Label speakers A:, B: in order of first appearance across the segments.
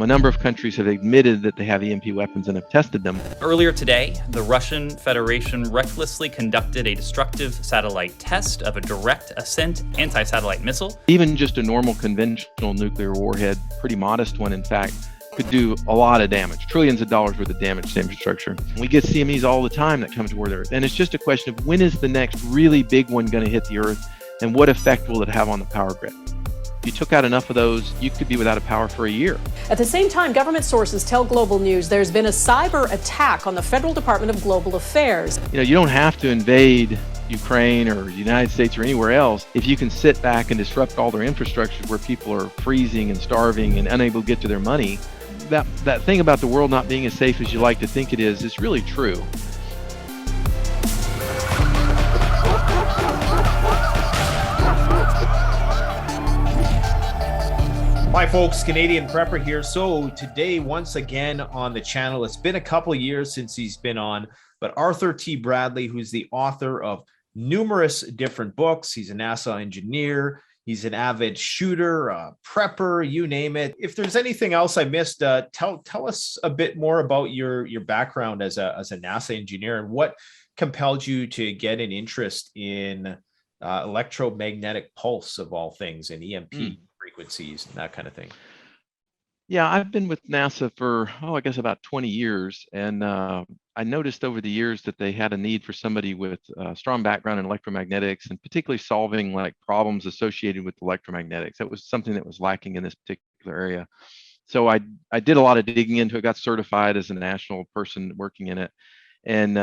A: A number of countries have admitted that they have EMP weapons and have tested them.
B: Earlier today, the Russian Federation recklessly conducted a destructive satellite test of a direct ascent anti-satellite missile.
A: Even just a normal conventional nuclear warhead, pretty modest one in fact, could do a lot of damage, trillions of dollars worth of damage to infrastructure. We get CMEs all the time that come toward Earth, and it's just a question of when is the next really big one going to hit the Earth, and what effect will it have on the power grid? If you took out enough of those, you could be without a power for a year.
C: At the same time, government sources tell Global News there's been a cyber attack on the Federal Department of Global Affairs.
A: You don't have to invade Ukraine or the United States or anywhere else if you can sit back and disrupt all their infrastructure where people are freezing and starving and unable to get to their money. That thing about the world not being as safe as you like to think it is really true.
D: Hi folks, Canadian Prepper here. So today, once again on the channel, it's been a couple of years since he's been on, but Arthur T. Bradley, who's the author of numerous different books. He's a NASA engineer. He's an avid shooter, prepper, you name it. If there's anything else I missed, tell us a bit more about your background as a NASA engineer and what compelled you to get an interest in electromagnetic pulse of all things and EMP. Frequencies and that kind of thing.
A: Yeah, I've been with NASA for, I guess about 20 years. And I noticed over the years that they had a need for somebody with a strong background in electromagnetics and particularly solving like problems associated with electromagnetics. That was something that was lacking in this particular area. So I did a lot of digging into it, got certified as a national person working in it. And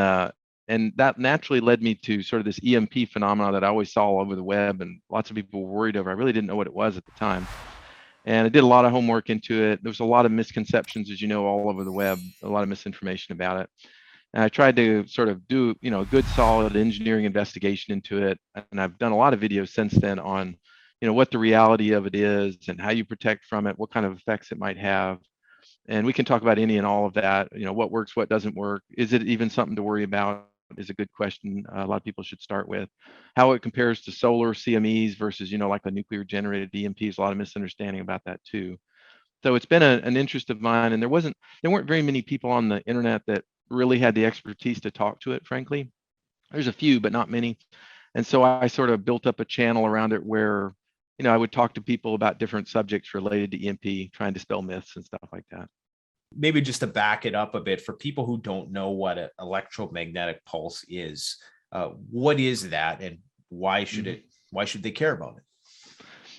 A: that naturally led me to sort of this EMP phenomena that I always saw all over the web and lots of people were worried over. I really didn't know what it was at the time. And I did a lot of homework into it. There was a lot of misconceptions, as you know, all over the web, a lot of misinformation about it. And I tried to sort of do, a good solid engineering investigation into it. And I've done a lot of videos since then on, what the reality of it is and how you protect from it, what kind of effects it might have. And we can talk about any and all of that, what works, what doesn't work. Is it even something to worry about? Is a good question. A lot of people should start with how it compares to solar CMEs versus, like a nuclear generated EMPs. A lot of misunderstanding about that too. So it's been an interest of mine, and there weren't very many people on the internet that really had the expertise to talk to it. Frankly, there's a few, but not many. And so I sort of built up a channel around it where, I would talk to people about different subjects related to EMP, trying to dispel myths and stuff like that.
D: Maybe just to back it up a bit for people who don't know what an electromagnetic pulse is, what is that and why should they care about it?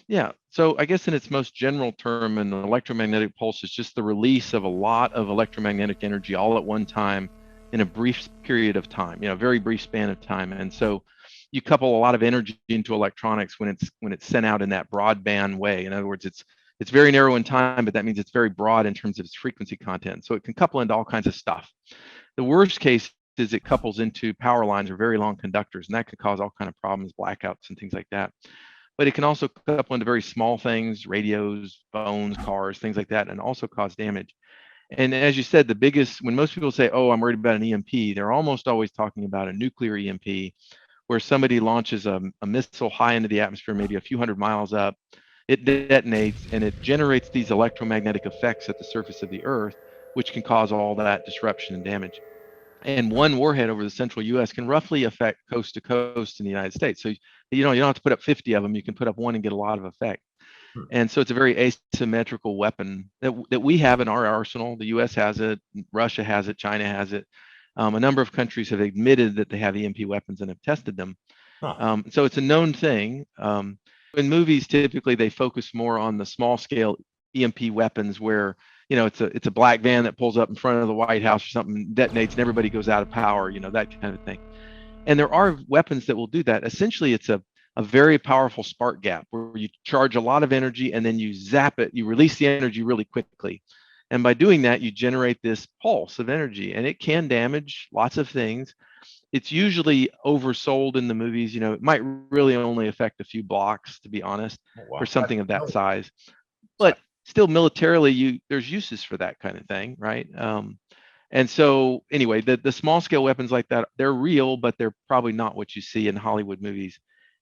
A: Yeah, so I guess in its most general term, an electromagnetic pulse is just the release of a lot of electromagnetic energy all at one time in a brief period of time, very brief span of time. And so you couple a lot of energy into electronics when it's sent out in that broadband way. In other words, it's very narrow in time, but that means it's very broad in terms of its frequency content. So it can couple into all kinds of stuff. The worst case is it couples into power lines or very long conductors, and that could cause all kinds of problems, blackouts and things like that. But it can also couple into very small things, radios, phones, cars, things like that, and also cause damage. And as you said, when most people say, oh, I'm worried about an EMP, they're almost always talking about a nuclear EMP, where somebody launches a missile high into the atmosphere, maybe a few hundred miles up. It detonates and it generates these electromagnetic effects at the surface of the Earth, which can cause all that disruption and damage. And one warhead over the central U.S. can roughly affect coast to coast in the United States. So you don't have to put up 50 of them. You can put up one and get a lot of effect. And so it's a very asymmetrical weapon that we have in our arsenal. The U.S. has it, Russia has it, China has it. A number of countries have admitted that they have EMP weapons and have tested them. So it's a known thing. In movies, typically they focus more on the small scale EMP weapons where, it's a black van that pulls up in front of the White House or something, detonates and everybody goes out of power, that kind of thing. And there are weapons that will do that. Essentially, it's a very powerful spark gap where you charge a lot of energy and then you zap it, you release the energy really quickly. And by doing that, you generate this pulse of energy, and it can damage lots of things. It's usually oversold in the movies. It might really only affect a few blocks, to be honest, for something of that size. But still, militarily, there's uses for that kind of thing, right? And so, anyway, the small scale weapons like that, they're real, but they're probably not what you see in Hollywood movies.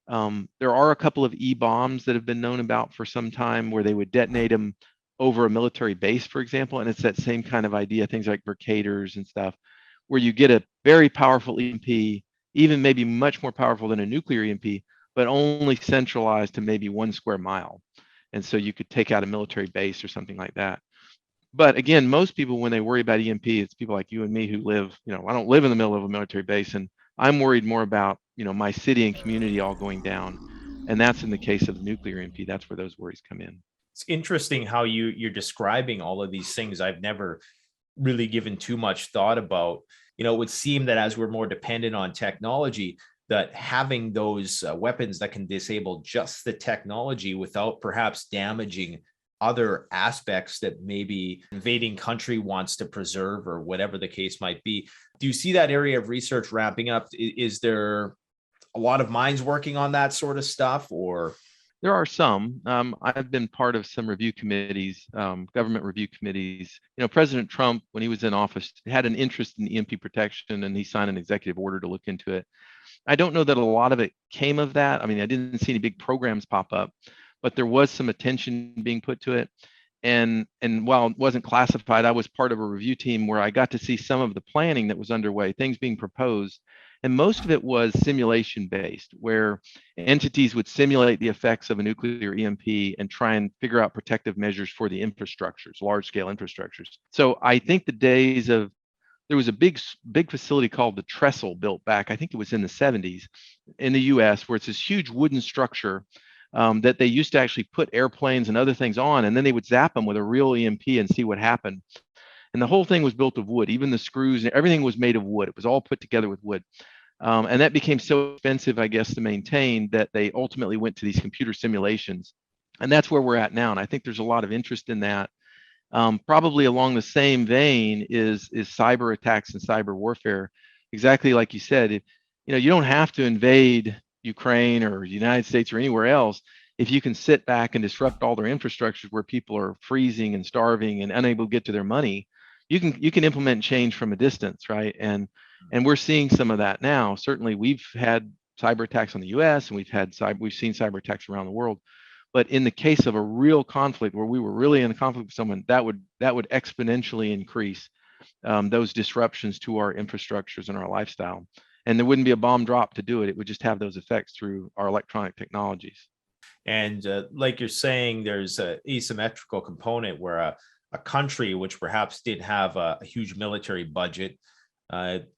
A: There are a couple of E-bombs that have been known about for some time where they would detonate them over a military base, for example. And it's that same kind of idea, things like Mercators and stuff, where you get a very powerful EMP, even maybe much more powerful than a nuclear EMP, but only centralized to maybe 1 square mile. And so you could take out a military base or something like that. But again, most people, when they worry about EMP, it's people like you and me who live, I don't live in the middle of a military base, and I'm worried more about, my city and community all going down. And that's in the case of the nuclear EMP. That's where those worries come in.
D: It's interesting how you're describing all of these things. I've never really given too much thought about. It would seem that as we're more dependent on technology, that having those weapons that can disable just the technology without perhaps damaging other aspects that maybe invading country wants to preserve, or whatever the case might be. Do you see that area of research ramping up? Is there a lot of minds working on that sort of stuff, or?
A: There are some. I've been part of some review committees, government review committees. President Trump, when he was in office, had an interest in EMP protection, and he signed an executive order to look into it. I don't know that a lot of it came of that. I mean, I didn't see any big programs pop up, but there was some attention being put to it. And while it wasn't classified, I was part of a review team where I got to see some of the planning that was underway, things being proposed. And most of it was simulation based, where entities would simulate the effects of a nuclear EMP and try and figure out protective measures for the infrastructures, large scale infrastructures. So I think the days of, there was a big facility called the Trestle built back, I think it was in the 70s in the US, where it's this huge wooden structure that they used to actually put airplanes and other things on, and then they would zap them with a real EMP and see what happened. And the whole thing was built of wood, even the screws and everything was made of wood. It was all put together with wood. And that became so expensive, I guess, to maintain that they ultimately went to these computer simulations. And that's where we're at now. And I think there's a lot of interest in that. Probably along the same vein is cyber attacks and cyber warfare. Exactly like you said, you don't have to invade Ukraine or the United States or anywhere else if you can sit back and disrupt all their infrastructures where people are freezing and starving and unable to get to their money. You can implement change from a distance, right? And we're seeing some of that now. Certainly, we've had cyber attacks on the U.S. and we've seen cyber attacks around the world. But in the case of a real conflict where we were really in a conflict with someone, that would exponentially increase those disruptions to our infrastructures and our lifestyle. And there wouldn't be a bomb drop to do it. It would just have those effects through our electronic technologies.
D: And like you're saying, there's an asymmetrical component where a country which perhaps did have a huge military budget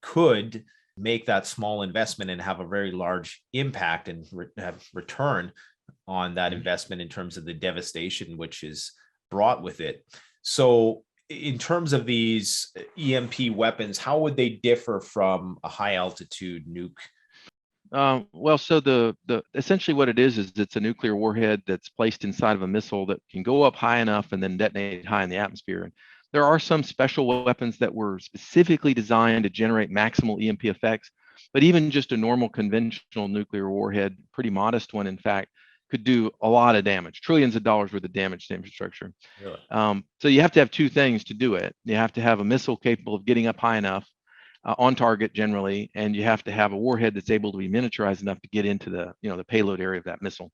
D: could make that small investment and have a very large impact and have return on that investment in terms of the devastation which is brought with it. So in terms of these EMP weapons, how would they differ from a high altitude nuke?
A: Well, so the essentially what it is it's a nuclear warhead that's placed inside of a missile that can go up high enough and then detonate high in the atmosphere. And there are some special weapons that were specifically designed to generate maximal EMP effects, but even just a normal conventional nuclear warhead, pretty modest one, in fact, could do a lot of damage, trillions of dollars worth of damage to infrastructure.
D: Really?
A: So you have to have two things to do it. You have to have a missile capable of getting up high enough, on target generally, and you have to have a warhead that's able to be miniaturized enough to get into the payload area of that missile.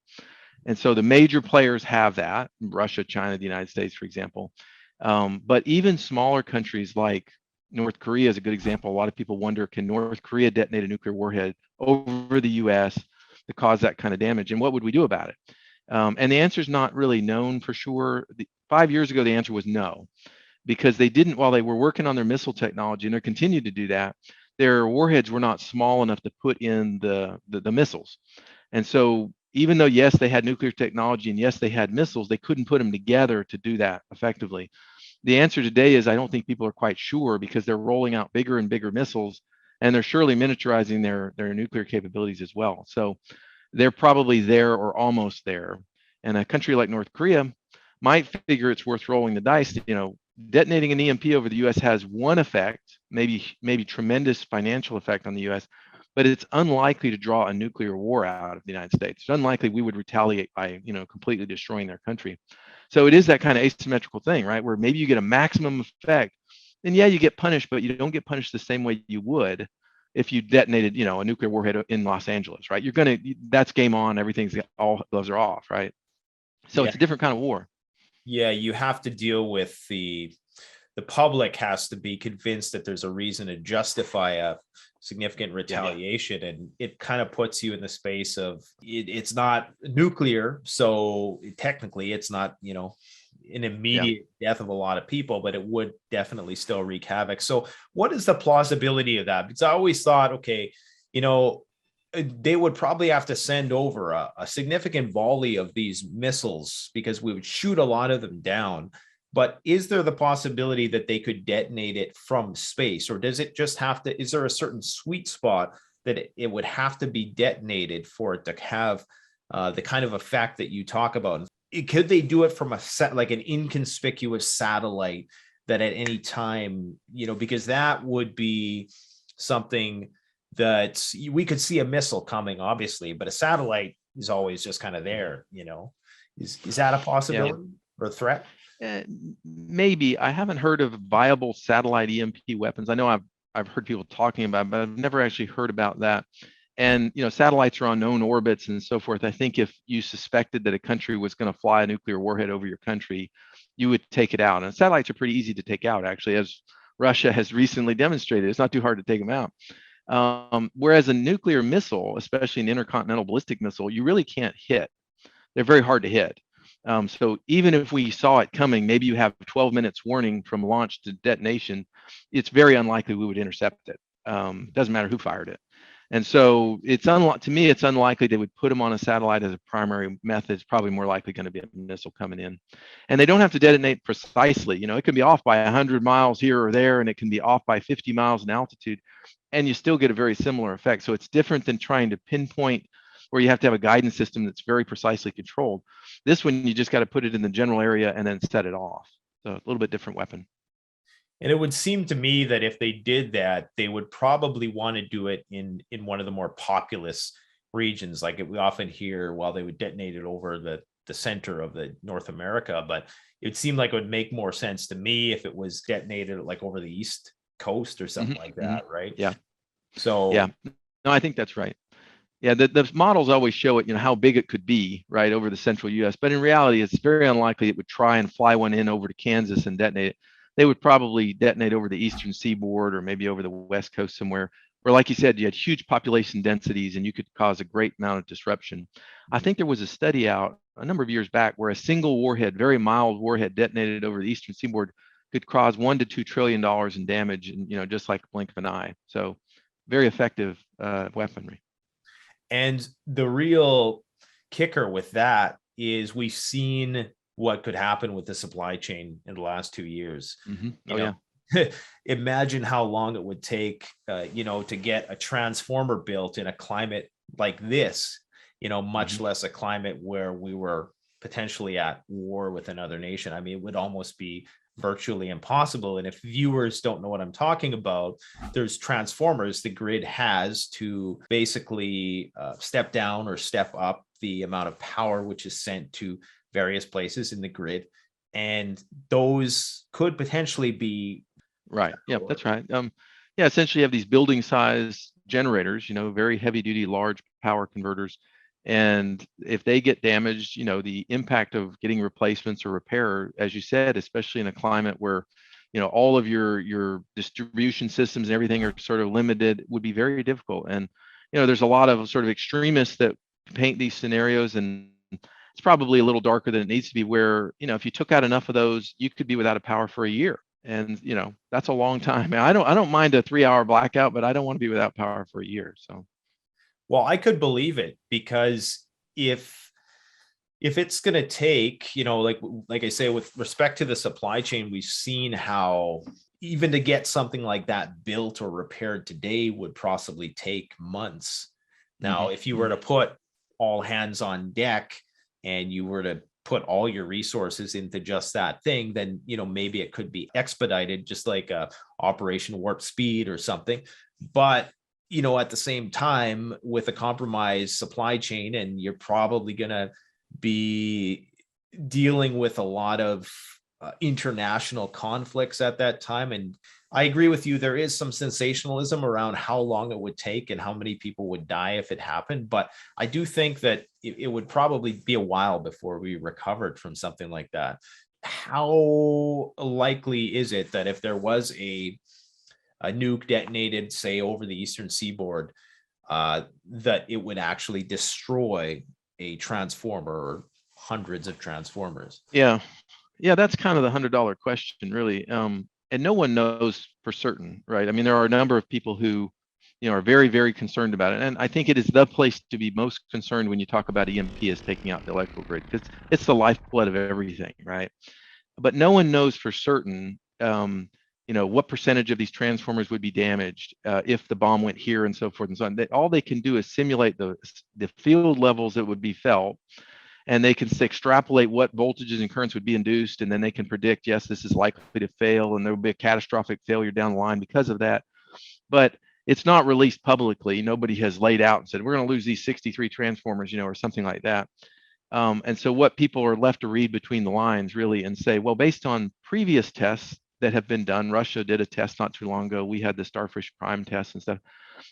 A: And so the major players have that: Russia, China, the United States, for example. But even smaller countries like North Korea is a good example. A lot of people wonder, can North Korea detonate a nuclear warhead over the U.S. to cause that kind of damage? And what would we do about it? And the answer is not really known for sure. 5 years ago, the answer was no, because they didn't, while they were working on their missile technology, and they continued to do that, their warheads were not small enough to put in the missiles. And so even though, yes, they had nuclear technology and yes, they had missiles, they couldn't put them together to do that effectively. The answer today is I don't think people are quite sure, because they're rolling out bigger and bigger missiles, and they're surely miniaturizing their nuclear capabilities as well. So they're probably there or almost there. And a country like North Korea might figure it's worth rolling the dice. Detonating an EMP over the U.S. has one effect, maybe tremendous financial effect on the U.S., but it's unlikely to draw a nuclear war out of the United States. It's unlikely we would retaliate by, completely destroying their country. So it is that kind of asymmetrical thing, right? Where maybe you get a maximum effect, and yeah, you get punished, but you don't get punished the same way you would if you detonated, a nuclear warhead in Los Angeles, right? That's game on. Everything's, all gloves are off, right? So It's a different kind of war.
D: Yeah, you have to deal with the public has to be convinced that there's a reason to justify a significant retaliation. And it kind of puts you in the space of it's not nuclear. So technically it's not, an immediate death of a lot of people, but it would definitely still wreak havoc. So what is the plausibility of that? Because I always thought, okay, they would probably have to send over a significant volley of these missiles because we would shoot a lot of them down. But is there the possibility that they could detonate it from space, or does it just have to, is there a certain sweet spot that it would have to be detonated for it to have the kind of effect that you talk about? Could they do it from a set, like an inconspicuous satellite that at any time, because that would be something that we could see a missile coming, obviously, but a satellite is always just kind of there, is that a possibility or a threat?
A: Maybe. I haven't heard of viable satellite EMP weapons. I know I've heard people talking about it, but I've never actually heard about that. And satellites are on known orbits and so forth. I think if you suspected that a country was going to fly a nuclear warhead over your country, you would take it out. And satellites are pretty easy to take out, actually, as Russia has recently demonstrated. It's not too hard to take them out. Whereas a nuclear missile, especially an intercontinental ballistic missile, you really can't hit. They're very hard to hit. So even if we saw it coming, maybe you have 12 minutes warning from launch to detonation, it's very unlikely we would intercept it. Doesn't matter who fired it. And so to me, it's unlikely they would put them on a satellite as a primary method. It's probably more likely going to be a missile coming in. And they don't have to detonate precisely. It can be off by 100 miles here or there, and it can be off by 50 miles in altitude, and you still get a very similar effect. So it's different than trying to pinpoint where you have to have a guidance system that's very precisely controlled. This one, you just got to put it in the general area and then set it off. So a little bit different weapon.
D: And it would seem to me that if they did that, they would probably want to do it in one of the more populous regions. Like we often hear, well, they would detonate it over the center of the North America, but it would seem like it would make more sense to me if it was detonated like over the East Coast or something like that, right?
A: Yeah.
D: So
A: yeah, no, I think that's right. Yeah, the models always show it, how big it could be, right, over the central U.S. But in reality, it's very unlikely it would try and fly one in over to Kansas and detonate it. They would probably detonate over the eastern seaboard or maybe over the West Coast somewhere, where, like you said, you had huge population densities and you could cause a great amount of disruption. I think there was a study out a number of years back where a single warhead, very mild warhead, detonated over the eastern seaboard could cause $1 to $2 trillion in damage, and just like a blink of an eye. So very effective weaponry.
D: And the real kicker with that is we've seen what could happen with the supply chain in the last 2 years.
A: Mm-hmm.
D: Imagine how long it would take, to get a transformer built in a climate like this, much
A: Mm-hmm.
D: less a climate where we were potentially at war with another nation. I mean, it would almost be virtually impossible. And if viewers don't know what I'm talking about, there's transformers the grid has to basically step down or step up the amount of power which is sent to various places in the grid, and those could potentially be
A: right. Yeah, that's right. Essentially you have these building size generators, very heavy duty, large power converters. And if they get damaged, the impact of getting replacements or repair, as you said, especially in a climate where, all of your distribution systems and everything are sort of limited, would be very difficult. And, there's a lot of sort of extremists that paint these scenarios, and it's probably a little darker than it needs to be, where, if you took out enough of those, you could be without a power for a year. And, that's a long time. I don't mind a 3-hour blackout, but I don't want to be without power for a year. So.
D: Well, I could believe it, because if it's going to take, like I say, with respect to the supply chain, we've seen how even to get something like that built or repaired today would possibly take months. Now, if you were to put all hands on deck and you were to put all your resources into just that thing, then, maybe it could be expedited, just like Operation Warp Speed or something. But at the same time, with a compromised supply chain, and you're probably going to be dealing with a lot of international conflicts at that time. And I agree with you, there is some sensationalism around how long it would take and how many people would die if it happened. But I do think that it would probably be a while before we recovered from something like that. how likely is it that if there was a nuke detonated, say, over the eastern seaboard, that it would actually destroy a transformer or hundreds of transformers?
A: Yeah. Yeah, that's kind of the $100 question, really. And no one knows for certain, right? I mean, there are a number of people who, are very, very concerned about it. And I think it is the place to be most concerned when you talk about EMP as taking out the electrical grid, because it's the lifeblood of everything, right? But no one knows for certain, what percentage of these transformers would be damaged if the bomb went here and so forth and so on. All they can do is simulate the field levels that would be felt, and they can extrapolate what voltages and currents would be induced, and then they can predict, yes, this is likely to fail, and there will be a catastrophic failure down the line because of that. But it's not released publicly. Nobody has laid out and said, we're going to lose these 63 transformers, or something like that. And so what people are left to read between the lines, really, and say, well, based on previous tests that have been done, Russia did a test not too long ago. We had the Starfish Prime test and stuff,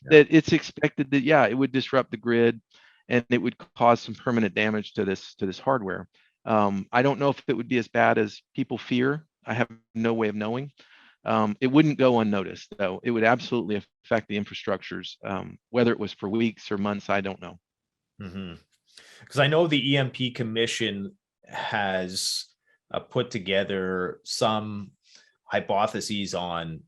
A: that it's expected that, it would disrupt the grid, and it would cause some permanent damage to this hardware. I don't know if it would be as bad as people fear. I have no way of knowing. It wouldn't go unnoticed, though. It would absolutely affect the infrastructures. Whether it was for weeks or months, I don't know.
D: Because I know the EMP Commission has put together some hypotheses on,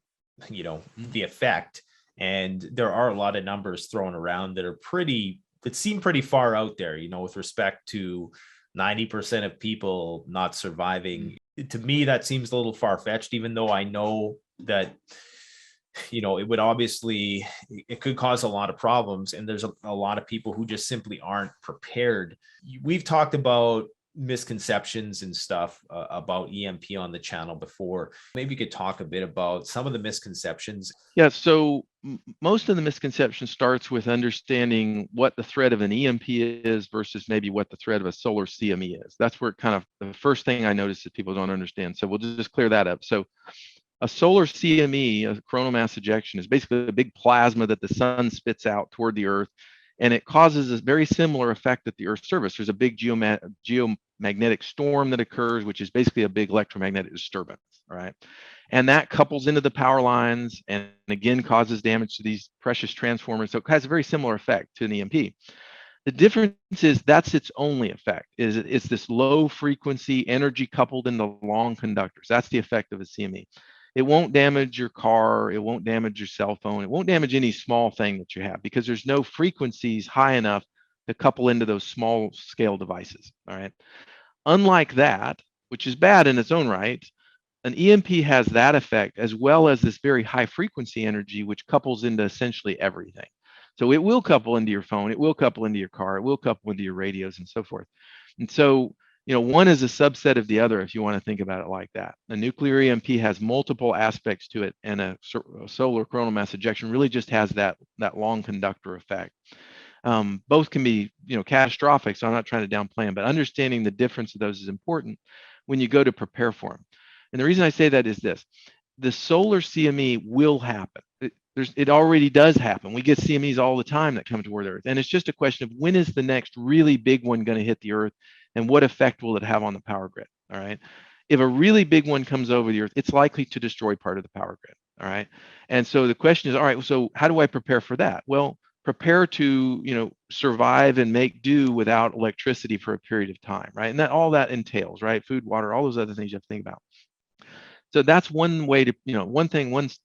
D: the effect, and there are a lot of numbers thrown around that seem pretty far out there, with respect to 90% of people not surviving. To me, that seems a little far-fetched, even though I know that, it would obviously, it could cause a lot of problems. And there's a lot of people who just simply aren't prepared. We've talked about misconceptions and stuff about EMP on the channel before. Maybe you could talk a bit about some of the misconceptions.
A: Yeah, so most of the misconception starts with understanding what the threat of an EMP is versus maybe what the threat of a solar CME is. That's where kind of the first thing I notice that people don't understand. So we'll just clear that up. So a solar CME, a coronal mass ejection, is basically a big plasma that the sun spits out toward the Earth, and it causes a very similar effect at the Earth's surface. There's a big geomagnetic storm that occurs, which is basically a big electromagnetic disturbance, all right? And that couples into the power lines and again causes damage to these precious transformers. So it has a very similar effect to an EMP. The difference is that's its only effect. It's this low frequency energy coupled into long conductors. That's the effect of a CME. It won't damage your car. It won't damage your cell phone. It won't damage any small thing that you have because there's no frequencies high enough to couple into those small scale devices. All right. Unlike that, which is bad in its own right, an EMP has that effect as well as this very high frequency energy, which couples into essentially everything. So it will couple into your phone. It will couple into your car. It will couple into your radios and so forth. And so, one is a subset of the other, if you want to think about it like that. A nuclear EMP has multiple aspects to it, and a solar coronal mass ejection really just has that long conductor effect. Both can be, catastrophic, so I'm not trying to downplay them, but understanding the difference of those is important when you go to prepare for them. And the reason I say that is this: the solar CME will happen. It already does happen. We get CMEs all the time that come toward Earth, and it's just a question of when is the next really big one going to hit the Earth, and what effect will it have on the power grid? All right. If a really big one comes over the Earth, it's likely to destroy part of the power grid. All right. And so the question is, all right, so how do I prepare for that? Well, prepare to, survive and make do without electricity for a period of time, right? And all that entails, right? Food, water, all those other things you have to think about. So that's one way to, one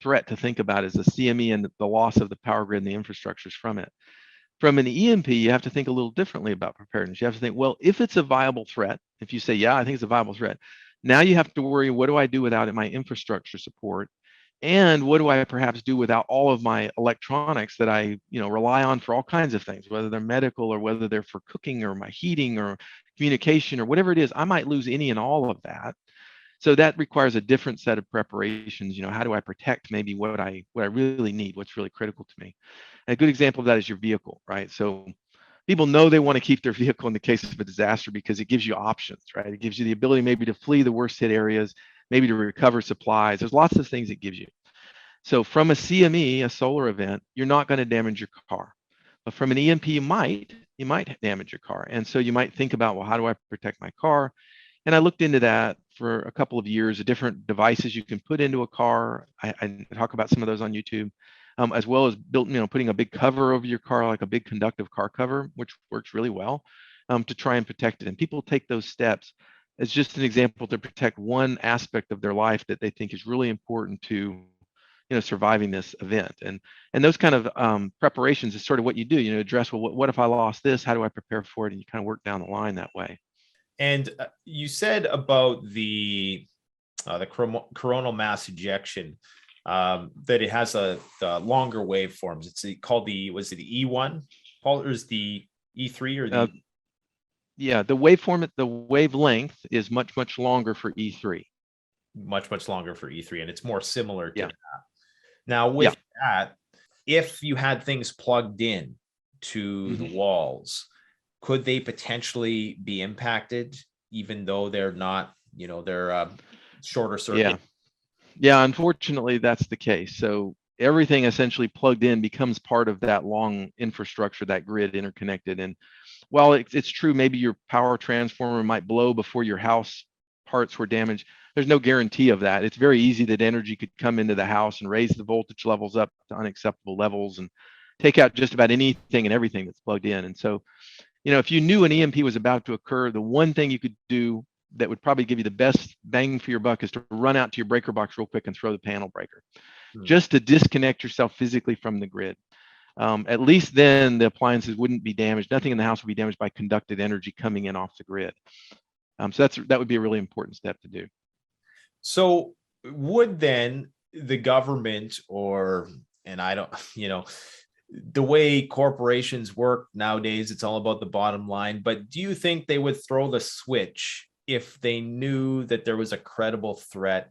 A: threat to think about is the CME and the loss of the power grid and the infrastructures from it. From an EMP, you have to think a little differently about preparedness. You have to think, well, if it's a viable threat, if you say, yeah, I think it's a viable threat, now you have to worry, what do I do without my infrastructure support? And what do I perhaps do without all of my electronics that I, rely on for all kinds of things, whether they're medical or whether they're for cooking or my heating or communication or whatever it is, I might lose any and all of that. So that requires a different set of preparations. How do I protect maybe what I really need, what's really critical to me? And a good example of that is your vehicle, right? So people know they want to keep their vehicle in the case of a disaster because it gives you options, right? It gives you the ability maybe to flee the worst hit areas, maybe to recover supplies. There's lots of things it gives you. So from a CME, a solar event, you're not going to damage your car. But from an EMP, you might damage your car. And so you might think about, well, how do I protect my car? And I looked into that for a couple of years, the different devices you can put into a car. I talk about some of those on YouTube, as well as putting a big cover over your car, like a big conductive car cover, which works really well to try and protect it. And people take those steps as just an example to protect one aspect of their life that they think is really important to surviving this event. And those kind of preparations is sort of what you do, address, well, what if I lost this? How do I prepare for it? And you kind of work down the line that way.
D: And you said about the coronal mass ejection, that it has the longer waveforms. It's called was it the E1, Paul, or is the E3 or the?
A: Yeah, the waveform, the wavelength is much longer for E3.
D: Much longer for E3, and it's more similar to that. Now, with that, if you had things plugged in to the walls, could they potentially be impacted, even though they're not, they're shorter circuit?
A: Yeah, unfortunately, that's the case. So everything essentially plugged in becomes part of that long infrastructure, that grid interconnected. And while it's true, maybe your power transformer might blow before your house parts were damaged, there's no guarantee of that. It's very easy that energy could come into the house and raise the voltage levels up to unacceptable levels and take out just about anything and everything that's plugged in. And so, if you knew an EMP was about to occur, the one thing you could do that would probably give you the best bang for your buck is to run out to your breaker box real quick and throw the panel breaker, just to disconnect yourself physically from the grid. At least then the appliances wouldn't be damaged. Nothing in the house would be damaged by conducted energy coming in off the grid. So that would be a really important step to do.
D: So would then the government and I don't, the way corporations work nowadays, it's all about the bottom line, but do you think they would throw the switch if they knew that there was a credible threat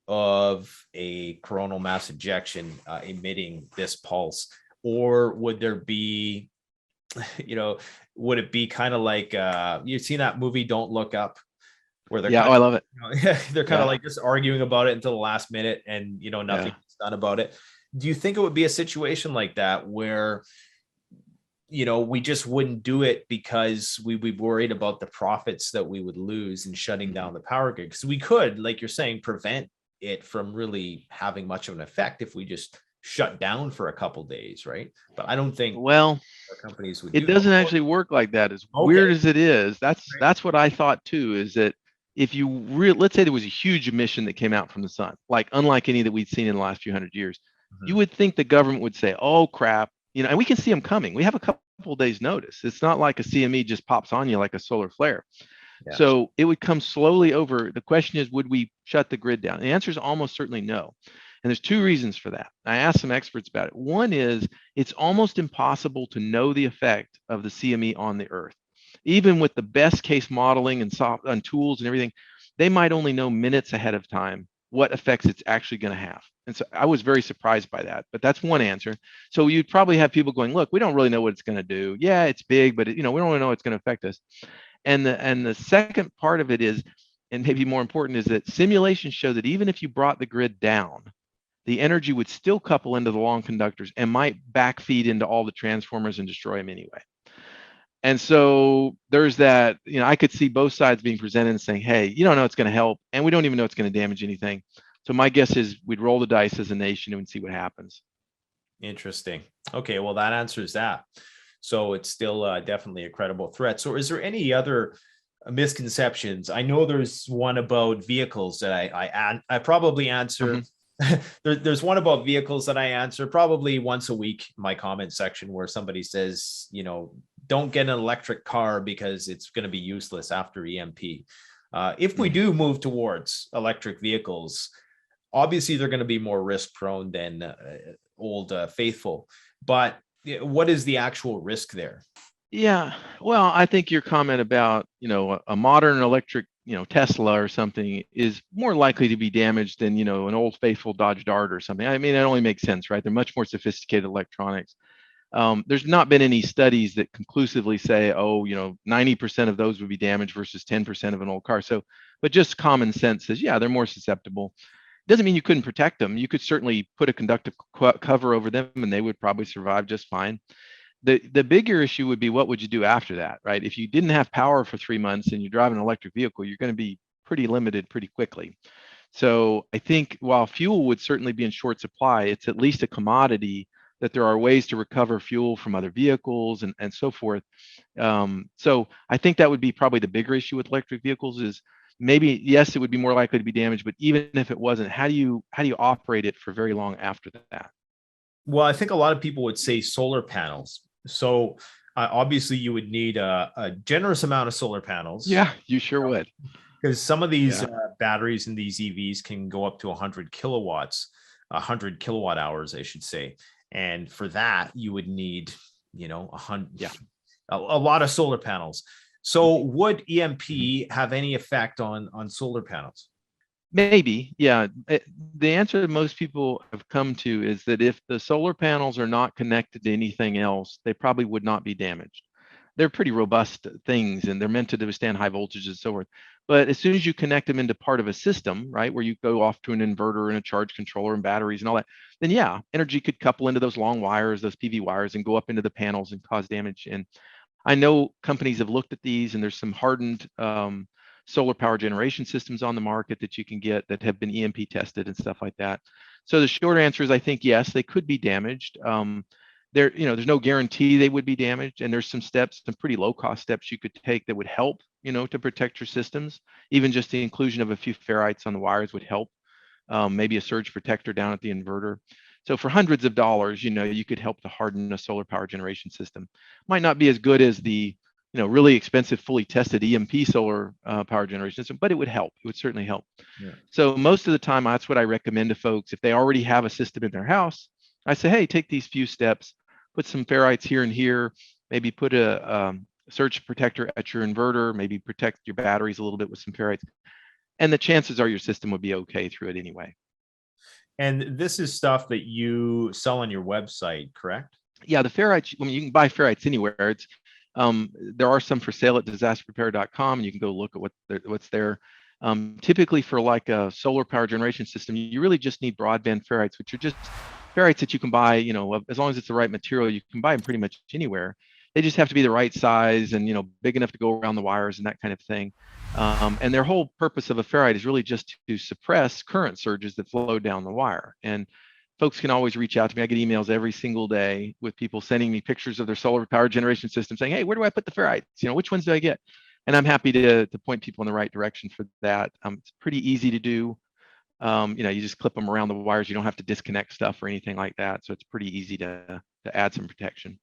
D: of a coronal mass ejection emitting this pulse? Or would there be, would it be kind of like, you've seen that movie, Don't Look Up, where they're
A: I love it.
D: They're kind of like just arguing about it until the last minute and, nothing's done about it. Do you think it would be a situation like that where, we just wouldn't do it because we'd be worried about the profits that we would lose in shutting down the power grid? Because we could, like you're saying, prevent it from really having much of an effect if we just shut down for a couple days, right? But I don't think companies would.
A: It doesn't actually work like that. As weird as it is, that's what I thought too. Is that if you let's say there was a huge emission that came out from the sun, like unlike any that we'd seen in the last few hundred years, you would think the government would say, "Oh crap," and we can see them coming. We have a couple days notice. It's not like a CME just pops on you like a solar flare. Yeah. So it would come slowly over. The question is, would we shut the grid down? And the answer is almost certainly no. And there's two reasons for that. I asked some experts about it. One is it's almost impossible to know the effect of the CME on the Earth. Even with the best case modeling and tools and everything, they might only know minutes ahead of time what effects it's actually going to have. And so I was very surprised by that, but that's one answer. So you'd probably have people going, look, we don't really know what it's going to do. Yeah, it's big, but we don't really know it's going to affect us. And the second part of it is, and maybe more important, is that simulations show that even if you brought the grid down, the energy would still couple into the long conductors and might backfeed into all the transformers and destroy them anyway. And so there's that, I could see both sides being presented and saying, hey, you don't know it's going to help, and we don't even know it's going to damage anything. So my guess is we'd roll the dice as a nation and see what happens.
D: Interesting. Okay, well, that answers that. So it's still definitely a credible threat. So is there any other misconceptions? I know there's one about vehicles that I probably answer. There's one about vehicles that I answer probably once a week in my comment section, where somebody says, don't get an electric car because it's going to be useless after EMP. If we do move towards electric vehicles, obviously they're going to be more risk prone than old faithful. But what is the actual risk there?
A: Yeah, well, I think your comment about, a modern electric, Tesla or something is more likely to be damaged than, an old faithful Dodge Dart or something. I mean, it only makes sense, right? They're much more sophisticated electronics. There's not been any studies that conclusively say, 90% of those would be damaged versus 10% of an old car. So, but just common sense says, yeah, they're more susceptible. Doesn't mean you couldn't protect them. You could certainly put a conductive cover over them and they would probably survive just fine. The bigger issue would be, what would you do after that, right? If you didn't have power for 3 months and you drive an electric vehicle, you're going to be pretty limited pretty quickly. So I think while fuel would certainly be in short supply, it's at least a commodity that there are ways to recover fuel from other vehicles and so forth. So I think that would be probably the bigger issue with electric vehicles is maybe, yes, it would be more likely to be damaged, but even if it wasn't, how do you operate it for very long after that?
D: Well, I think a lot of people would say solar panels. So obviously you would need a generous amount of solar panels.
A: Yeah, you sure would.
D: Because some of these
A: Yeah.
D: batteries in these EVs can go up to 100 kilowatts, 100 kilowatt hours, I should say. And for that, you would need, you know, a lot of solar panels. So would EMP have any effect on solar panels?
A: Maybe, yeah. The answer that most people have come to is that if the solar panels are not connected to anything else, they probably would not be damaged. They're pretty robust things and they're meant to withstand high voltages and so forth. But as soon as you connect them into part of a system, right, where you go off to an inverter and a charge controller and batteries and all that, then yeah, energy could couple into those long wires, those PV wires, and go up into the panels and cause damage. And I know companies have looked at these, and there's some hardened solar power generation systems on the market that you can get that have been EMP tested and stuff like that. So the short answer is, I think yes, they could be damaged. There's no guarantee they would be damaged, and there's some steps, some pretty low cost steps you could take that would help, to protect your systems. Even just the inclusion of a few ferrites on the wires would help. Maybe a surge protector down at the inverter. So for hundreds of dollars, you could help to harden a solar power generation system. Might not be as good as the, really expensive, fully tested EMP solar power generation system, but it would help. It would certainly help.
D: Yeah.
A: So most of the time, that's what I recommend to folks. If they already have a system in their house, I say, hey, take these few steps, put some ferrites here and here, maybe put a surge protector at your inverter, maybe protect your batteries a little bit with some ferrites. And the chances are your system would be okay through it anyway.
D: And this is stuff that you sell on your website, correct?
A: Yeah, the ferrites, you can buy ferrites anywhere. It's there are some for sale at disasterprepare.com, and you can go look at what's there. Typically for like a solar power generation system, you really just need broadband ferrites, which are just ferrites that you can buy, as long as it's the right material, you can buy them pretty much anywhere. They just have to be the right size and, big enough to go around the wires and that kind of thing. And their whole purpose of a ferrite is really just to suppress current surges that flow down the wire. And folks can always reach out to me. I get emails every single day with people sending me pictures of their solar power generation system saying, hey, where do I put the ferrites? Which ones do I get? And I'm happy to point people in the right direction for that. It's pretty easy to do. You just clip them around the wires. You don't have to disconnect stuff or anything like that. So it's pretty easy to add some protection.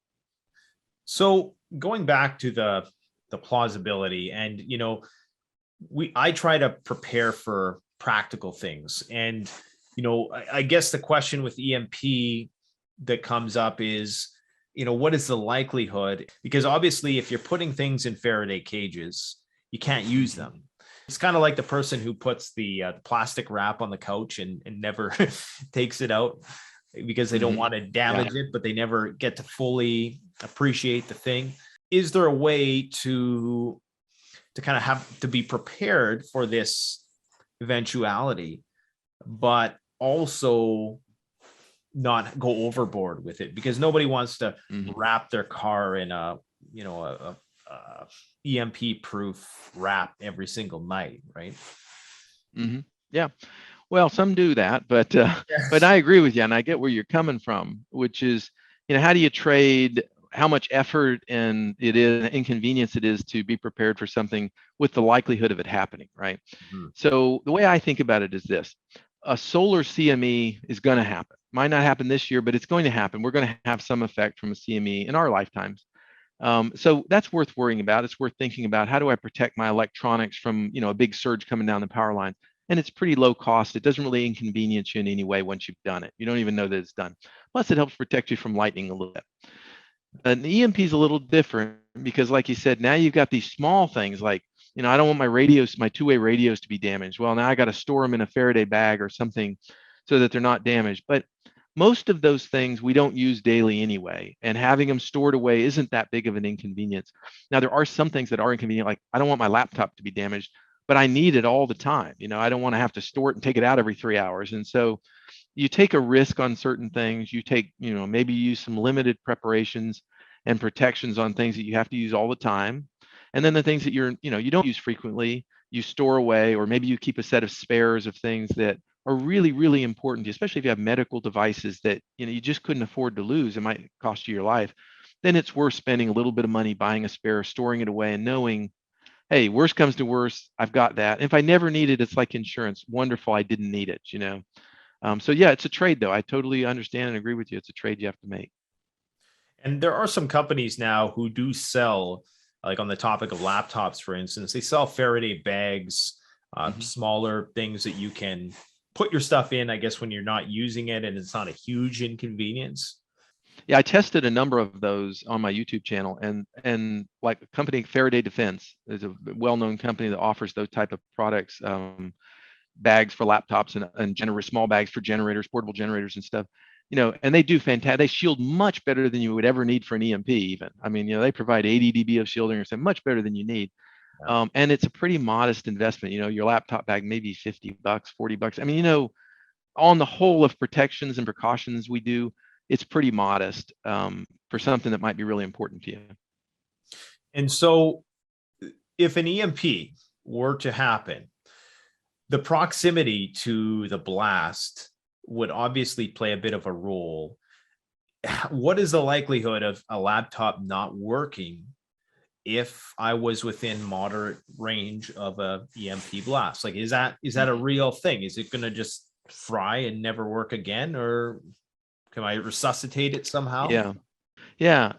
D: So going back to the plausibility, and I try to prepare for practical things, and I guess the question with EMP that comes up is, what is the likelihood? Because obviously, if you're putting things in Faraday cages, you can't use them. It's kind of like the person who puts the plastic wrap on the couch and never takes it out because they don't want to damage it, but they never get to fully appreciate the thing. Is there a way to kind of have to be prepared for this eventuality, but also not go overboard with it? Because nobody wants to wrap their car in a EMP proof wrap every single night, right?
A: Yeah. Well, some do that, but I agree with you, and I get where you're coming from, which is, how do you trade how much effort and inconvenience it is to be prepared for something with the likelihood of it happening, right? So the way I think about it is this: a solar CME is going to happen. Might not happen this year, but it's going to happen. We're going to have some effect from a CME in our lifetimes. So that's worth worrying about. It's worth thinking about, how do I protect my electronics from, a big surge coming down the power line? And it's pretty low cost. It doesn't really inconvenience you in any way once you've done it. You don't even know that it's done. Plus, it helps protect you from lightning a little bit. And the EMP is a little different because, like you said, now you've got these small things like, I don't want my radios, my two-way radios to be damaged. Well, now I got to store them in a Faraday bag or something so that they're not damaged. But most of those things we don't use daily anyway, and having them stored away isn't that big of an inconvenience. Now, there are some things that are inconvenient, like I don't want my laptop to be damaged, but I need it all the time. I don't want to have to store it and take it out every 3 hours. And so you take a risk on certain things. You take, maybe use some limited preparations and protections on things that you have to use all the time. And then the things that you don't use frequently, you store away, or maybe you keep a set of spares of things that are really, really important to you, especially if you have medical devices that you just couldn't afford to lose. It might cost you your life. Then it's worth spending a little bit of money buying a spare, storing it away, and knowing, hey, worst comes to worst, I've got that. And if I never need it, it's like insurance. Wonderful, I didn't need it. So yeah, it's a trade though. I totally understand and agree with you. It's a trade you have to make.
D: And there are some companies now who do sell, like on the topic of laptops, for instance, they sell Faraday bags, smaller things that you can put your stuff in, I guess, when you're not using it and it's not a huge inconvenience.
A: Yeah, I tested a number of those on my YouTube channel, and like a company, Faraday Defense, is a well-known company that offers those type of products, bags for laptops and small bags for generators, portable generators and stuff. And they do fantastic. They shield much better than you would ever need for an EMP. Even, I mean, they provide 80 dB of shielding or something, much better than you need.
D: Yeah.
A: And it's a pretty modest investment. Your laptop bag maybe $50, $40. I mean, on the whole of protections and precautions we do, it's pretty modest for something that might be really important to you.
D: And so if an EMP were to happen, the proximity to the blast would obviously play a bit of a role. What is the likelihood of a laptop not working if I was within moderate range of a EMP blast? Like, is that a real thing? Is it going to just fry and never work again, or can I resuscitate it somehow?
A: Yeah.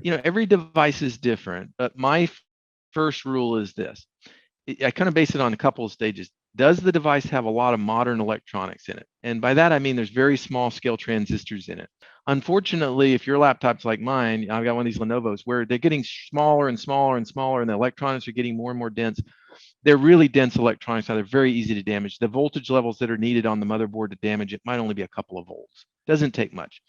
A: Every device is different, but my first rule is this. I kind of base it on a couple of stages. Does the device have a lot of modern electronics in it? And by that, I mean there's very small scale transistors in it. Unfortunately, if your laptop's like mine, I've got one of these Lenovo's where they're getting smaller and smaller and smaller, and the electronics are getting more and more dense. They're really dense electronics. Now they're very easy to damage. The voltage levels that are needed on the motherboard to damage it might only be a couple of volts. Doesn't take much.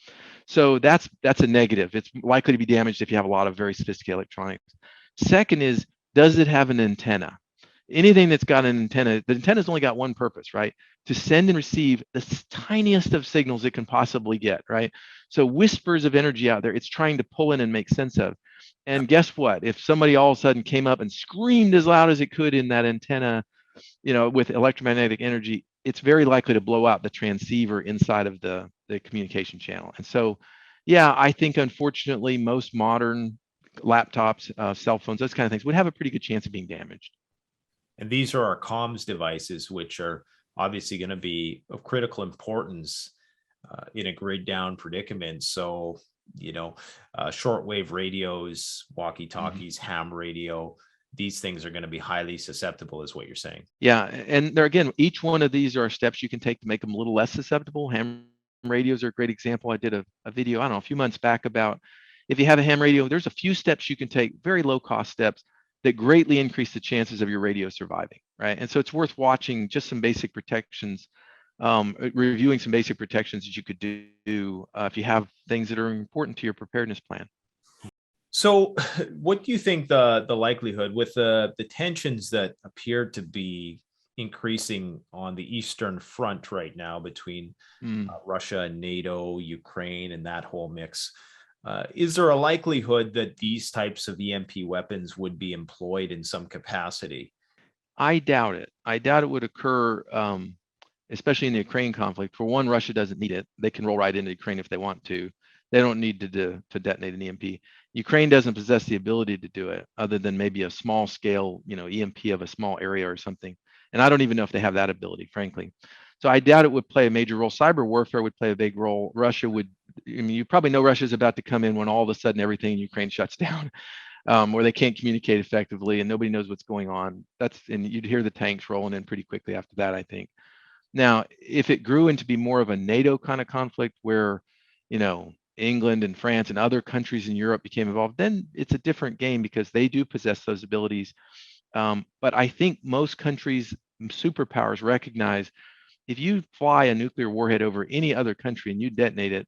A: So that's a negative. It's likely to be damaged if you have a lot of very sophisticated electronics. Second is, does it have an antenna? Anything that's got an antenna, the antenna's only got one purpose, right? To send and receive the tiniest of signals it can possibly get, right? So whispers of energy out there, it's trying to pull in and make sense of. And guess what? If somebody all of a sudden came up and screamed as loud as it could in that antenna, with electromagnetic energy, it's very likely to blow out the transceiver inside of the communication channel. And so, yeah, I think unfortunately most modern laptops, cell phones, those kind of things would have a pretty good chance of being damaged.
D: And these are our comms devices, which are obviously going to be of critical importance in a grid down predicament. So, shortwave radios, walkie-talkies, ham radio, these things are going to be highly susceptible, is what you're saying.
A: Yeah. And there again, each one of these are steps you can take to make them a little less susceptible. Ham radios are a great example. I did a video, I don't know, a few months back about if you have a ham radio, there's a few steps you can take, very low cost steps that greatly increase the chances of your radio surviving, right? And so it's worth watching just some basic protections, reviewing some basic protections that you could do if you have things that are important to your preparedness plan.
D: So what do you think the likelihood with the tensions that appear to be increasing on the Eastern Front right now between Russia and NATO, Ukraine, and that whole mix, is there a likelihood that these types of EMP weapons would be employed in some capacity?
A: I doubt it. I doubt it would occur, especially in the Ukraine conflict. For one, Russia doesn't need it. They can roll right into Ukraine if they want to. They don't need to detonate an EMP. Ukraine doesn't possess the ability to do it, other than maybe a small scale, EMP of a small area or something. And I don't even know if they have that ability, frankly. So I doubt it would play a major role. Cyber warfare would play a big role. Russia would, you probably know Russia's about to come in when all of a sudden everything in Ukraine shuts down, where they can't communicate effectively and nobody knows what's going on. And you'd hear the tanks rolling in pretty quickly after that, I think. Now, if it grew into be more of a NATO kind of conflict where, England and France and other countries in Europe became involved, then it's a different game because they do possess those abilities. But I think most countries, superpowers, recognize if you fly a nuclear warhead over any other country and you detonate it,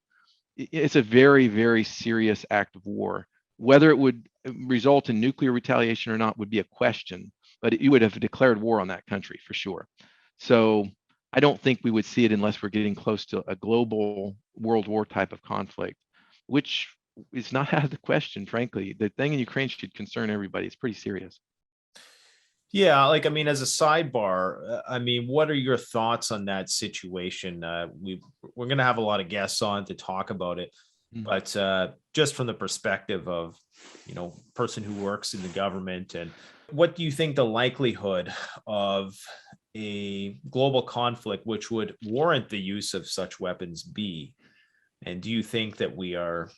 A: it's a very, very serious act of war. Whether it would result in nuclear retaliation or not would be a question, but you would have declared war on that country for sure. So I don't think we would see it unless we're getting close to a global world war type of conflict, which is not out of the question, frankly. The thing in Ukraine should concern everybody. It's pretty serious.
D: Yeah, like I mean, as a sidebar, I mean, what are your thoughts on that situation? We're going to have a lot of guests on to talk about it,
A: Mm.
D: but just from the perspective of, person who works in the government, and what do you think the likelihood of a global conflict which would warrant the use of such weapons be? And do you think that we are?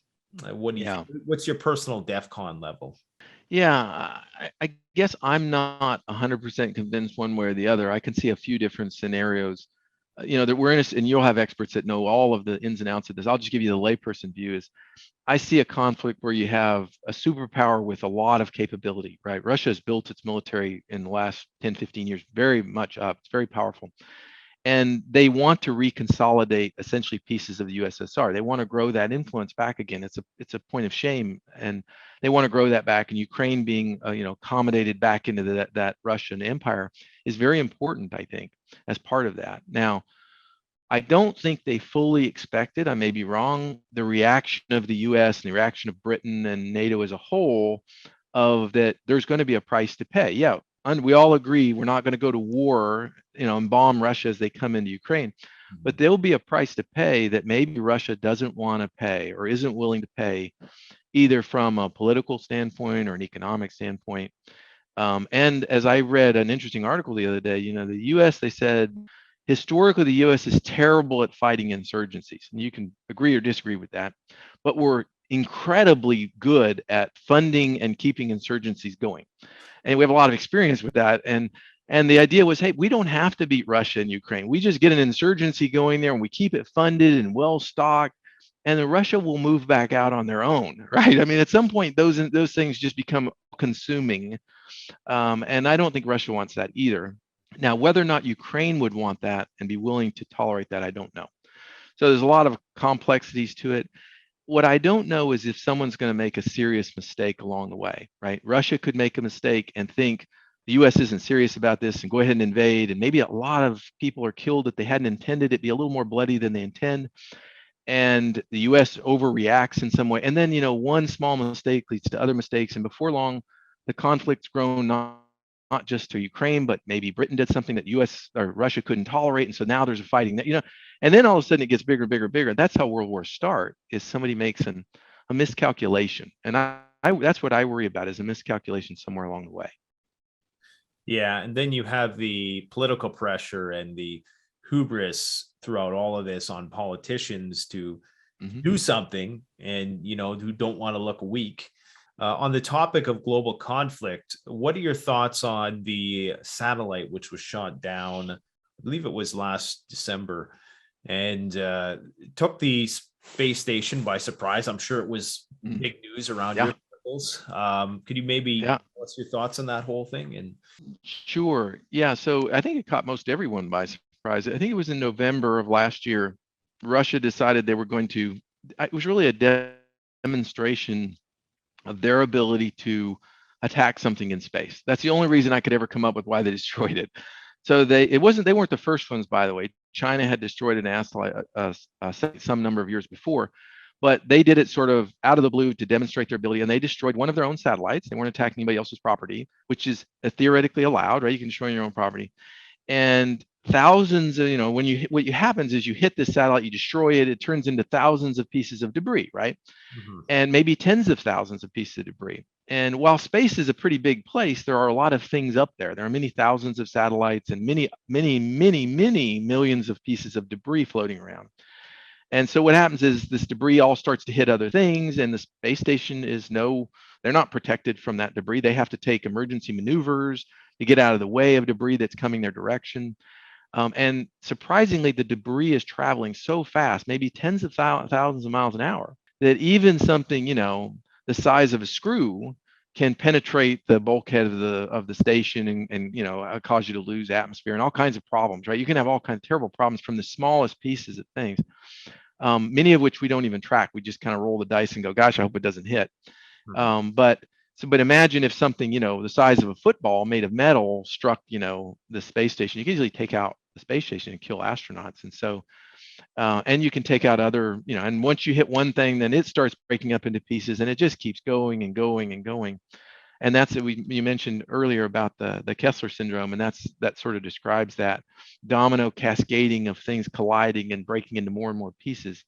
D: What do you
A: Yeah.
D: think? What's your personal DEFCON level?
A: Yeah, I guess I'm not 100% convinced one way or the other. I can see a few different scenarios, that we're in, and you'll have experts that know all of the ins and outs of this. I'll just give you the layperson view. Is I see a conflict where you have a superpower with a lot of capability, right? Russia has built its military in the last 10, 15 years very much up. It's very powerful. And they want to reconsolidate essentially pieces of the USSR. They want to grow that influence back again. It's a point of shame, and they want to grow that back. And Ukraine being accommodated back into that Russian empire is very important, I think, as part of that. Now, I don't think they fully expected, I may be wrong, the reaction of the US and the reaction of Britain and NATO as a whole, of that there's going to be a price to pay. Yeah, and we all agree we're not going to go to war, and bomb Russia as they come into Ukraine. But there'll be a price to pay that maybe Russia doesn't want to pay or isn't willing to pay, either from a political standpoint or an economic standpoint. And as I read an interesting article the other day, the US, they said historically the US is terrible at fighting insurgencies. And you can agree or disagree with that, but we're incredibly good at funding and keeping insurgencies going. And we have a lot of experience with that. And the idea was, hey, we don't have to beat Russia and Ukraine. We just get an insurgency going there and we keep it funded and well stocked, and then Russia will move back out on their own, right? I mean, at some point, those things just become consuming, and I don't think Russia wants that either. Now, whether or not Ukraine would want that and be willing to tolerate that, I don't know. So there's a lot of complexities to it. What I don't know is if someone's going to make a serious mistake along the way, right? Russia could make a mistake and think the US isn't serious about this and go ahead and invade. And maybe a lot of people are killed that they hadn't intended. It'd be a little more bloody than they intend. And the US overreacts in some way. And then, one small mistake leads to other mistakes. And before long, the conflict's grown not just to Ukraine, but maybe Britain did something that US or Russia couldn't tolerate. And so now there's a fighting that, and then all of a sudden it gets bigger, bigger, bigger. That's how world wars start, is somebody makes a miscalculation. And I that's what I worry about, is a miscalculation somewhere along the way.
D: Yeah, and then you have the political pressure and the hubris throughout all of this on politicians to do something, and who don't want to look weak. On the topic of global conflict, what are your thoughts on the satellite which was shot down? I believe it was last December, and took the space station by surprise. I'm sure it was big news around your circles. Could you maybe what's your thoughts on that whole thing? And
A: Sure. Yeah. So I think it caught most everyone by surprise. I think it was in November of last year, Russia decided they were going to, it was really a demonstration of their ability to attack something in space. That's the only reason I could ever come up with why they destroyed it. So they weren't the first ones, by the way. China had destroyed an satellite some number of years before, but they did it sort of out of the blue to demonstrate their ability, and they destroyed one of their own satellites. They weren't attacking anybody else's property, which is theoretically allowed, right? You can destroy your own property. And thousands of, what happens is you hit this satellite, you destroy it, it turns into thousands of pieces of debris, right? And maybe tens of thousands of pieces of debris. And while space is a pretty big place, there are a lot of things up there. There are many thousands of satellites and many, many, many, many millions of pieces of debris floating around. And so what happens is this debris all starts to hit other things, and the space station they're not protected from that debris. They have to take emergency maneuvers to get out of the way of debris that's coming their direction. And surprisingly, the debris is traveling so fast, maybe tens of thousands of miles an hour, that even something, the size of a screw can penetrate the bulkhead of the station and cause you to lose atmosphere and all kinds of problems, right? You can have all kinds of terrible problems from the smallest pieces of things, many of which we don't even track. We just kind of roll the dice and go, gosh, I hope it doesn't hit. But imagine if something, the size of a football made of metal struck, the space station. You can easily take out the space station and kill astronauts. And so, and you can take out other, and once you hit one thing, then it starts breaking up into pieces, and it just keeps going and going and going. And that's you mentioned earlier about the Kessler syndrome, and that sort of describes that domino cascading of things colliding and breaking into more and more pieces.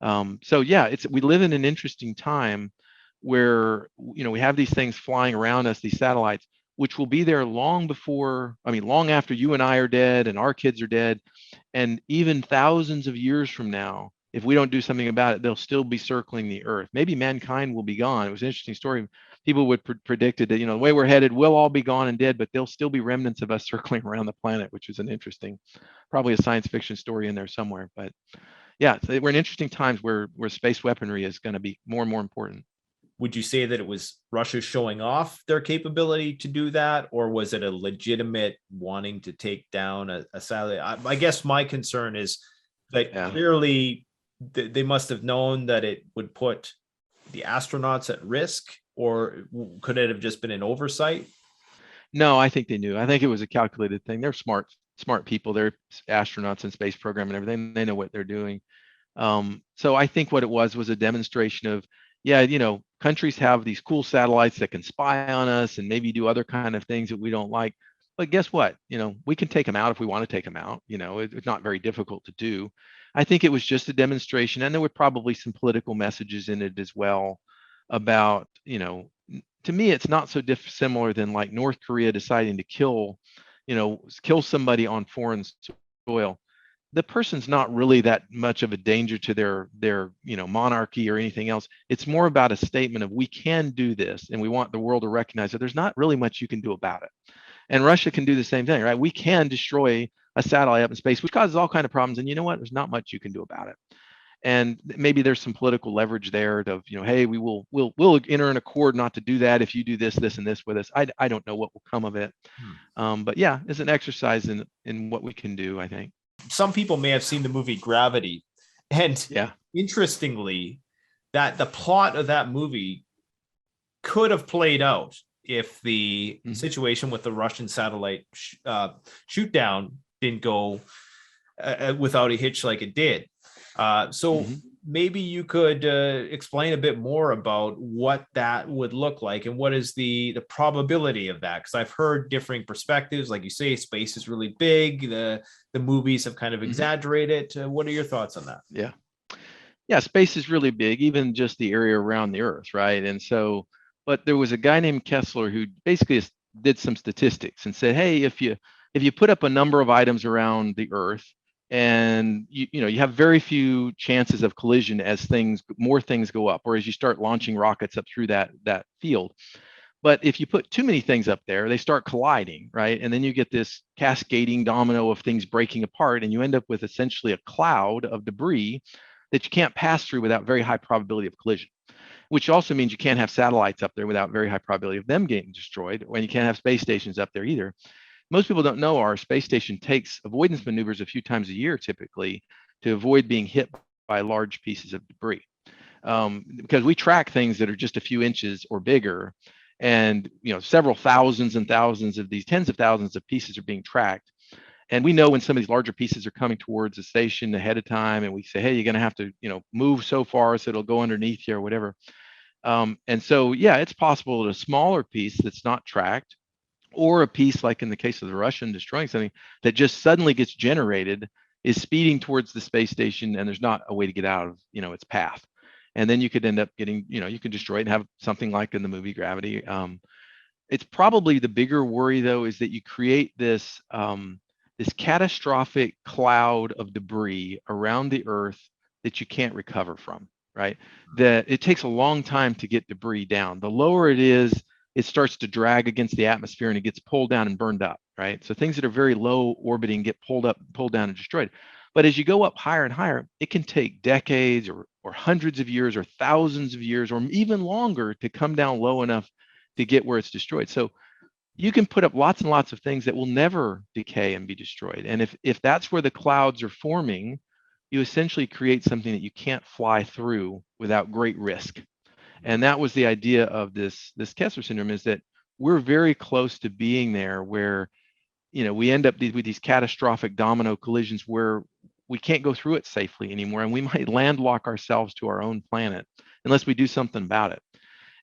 A: So yeah, we live in an interesting time where we have these things flying around us, these satellites, which will be there long before, long after you and I are dead and our kids are dead, and even thousands of years from now, if we don't do something about it, they'll still be circling the Earth. Maybe mankind will be gone. It was an interesting story. People would predicted that the way we're headed, we'll all be gone and dead, but there'll still be remnants of us circling around the planet, which is an interesting, probably a science fiction story in there somewhere. But yeah, we're in interesting times where space weaponry is going to be more and more important.
D: Would you say that it was Russia showing off their capability to do that, or was it a legitimate wanting to take down a satellite? I guess my concern is that clearly they must have known that it would put the astronauts at risk, or could it have just been an oversight?
A: No, I think they knew. I think it was a calculated thing. They're smart people. They're astronauts in space program and everything. They know what they're doing. So I think what it was a demonstration of, countries have these cool satellites that can spy on us and maybe do other kind of things that we don't like. But guess what? We can take them out if we want to take them out. It's not very difficult to do. I think it was just a demonstration, and there were probably some political messages in it as well about, to me, it's not so dissimilar than like North Korea deciding to kill somebody on foreign soil. The person's not really that much of a danger to their monarchy or anything else. It's more about a statement of, we can do this, and we want the world to recognize that there's not really much you can do about it. And Russia can do the same thing, right? We can destroy a satellite up in space, which causes all kinds of problems. And you know what? There's not much you can do about it. And maybe there's some political leverage there of, hey, we'll enter an accord not to do that if you do this, this, and this with us. I don't know what will come of it. But yeah, it's an exercise in what we can do, I think.
D: Some people may have seen the movie Gravity, and interestingly, that the plot of that movie could have played out if the situation with the Russian satellite shoot down didn't go without a hitch like it did. So maybe you could explain a bit more about what that would look like and what is the probability of that, because I've heard differing perspectives. Like you say, space is really big. The movies have kind of exaggerated. What are your thoughts on that?
A: Yeah, space is really big, even just the area around the Earth, right? And so, but there was a guy named Kessler who basically did some statistics and said, hey, if you put up a number of items around the Earth, and you have very few chances of collision as more things go up, or as you start launching rockets up through that field. But if you put too many things up there, they start colliding, right? And then you get this cascading domino of things breaking apart, and you end up with essentially a cloud of debris that you can't pass through without very high probability of collision, which also means you can't have satellites up there without very high probability of them getting destroyed, and you can't have space stations up there either. Most people don't know our space station takes avoidance maneuvers a few times a year, typically, to avoid being hit by large pieces of debris. Because we track things that are just a few inches or bigger, and several thousands and thousands of these, tens of thousands of pieces are being tracked. And we know when some of these larger pieces are coming towards the station ahead of time, and we say, hey, you're going to have to move so far so it'll go underneath you or whatever. And so, yeah, it's possible that a smaller piece that's not tracked, or a piece like in the case of the Russian destroying something that just suddenly gets generated, is speeding towards the space station, and there's not a way to get out of its path. And then you could end up getting, you could destroy it and have something like in the movie Gravity. It's probably the bigger worry, though, is that you create this this catastrophic cloud of debris around the Earth that you can't recover from, right? That it takes a long time to get debris down. The lower it is, it starts to drag against the atmosphere and it gets pulled down and burned up, right? So things that are very low orbiting get pulled up, pulled down and destroyed. But as you go up higher and higher, it can take decades or hundreds of years or thousands of years or even longer to come down low enough to get where it's destroyed. So you can put up lots and lots of things that will never decay and be destroyed. And if that's where the clouds are forming, you essentially create something that you can't fly through without great risk. And that was the idea of this Kessler syndrome, is that we're very close to being there where, we end up with these catastrophic domino collisions where we can't go through it safely anymore. And we might landlock ourselves to our own planet unless we do something about it.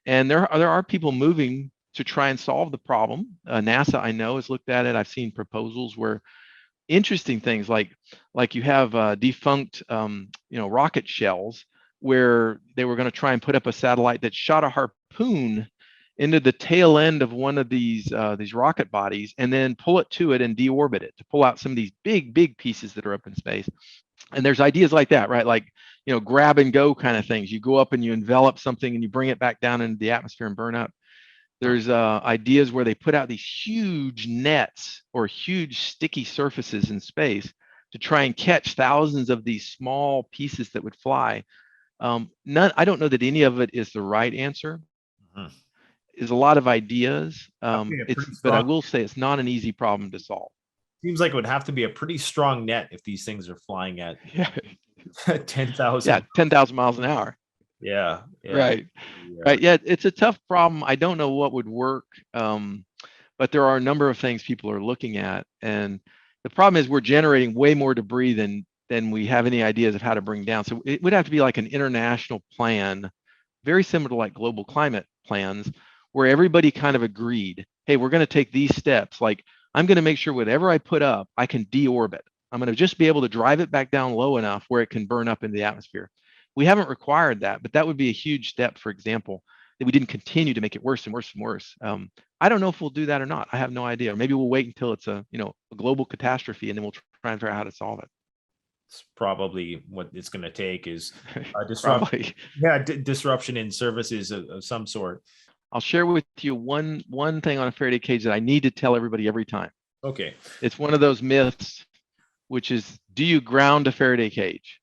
A: And there are people moving to try and solve the problem. NASA, I know, has looked at it. I've seen proposals where interesting things like you have defunct rocket shells where they were going to try and put up a satellite that shot a harpoon into the tail end of one of these rocket bodies and then pull it to it and deorbit it to pull out some of these big pieces that are up in space. And there's ideas like that, right? Like, grab and go kind of things. You go up and you envelop something and you bring it back down into the atmosphere and burn up. There's ideas where they put out these huge nets or huge sticky surfaces in space to try and catch thousands of these small pieces that would fly. I don't know that any of it is the right answer.
D: Mhm.
A: There's a lot of ideas.
D: But
A: But I will say it's not an easy problem to solve.
D: Seems like it would have to be a pretty strong net if these things are flying at 10,000.
A: Yeah, 10,000 miles an hour.
D: Yeah.
A: Right. Right. Yeah, it's a tough problem. I don't know what would work, but there are a number of things people are looking at, and the problem is we're generating way more debris than we have any ideas of how to bring down. So it would have to be like an international plan, very similar to like global climate plans, where everybody kind of agreed, hey, we're going to take these steps. Like, I'm going to make sure whatever I put up, I can deorbit. I'm going to just be able to drive it back down low enough where it can burn up in the atmosphere. We haven't required that, but that would be a huge step, for example, that we didn't continue to make it worse and worse and worse. I don't know if we'll do that or not. I have no idea. Or maybe we'll wait until it's a global catastrophe and then we'll try and figure out how to solve it.
D: It's probably what it's going to take is
A: Probably.
D: disruption in services of some sort.
A: I'll share with you one thing on a Faraday cage that I need to tell everybody every time.
D: Okay.
A: It's one of those myths, which is, do you ground a Faraday cage?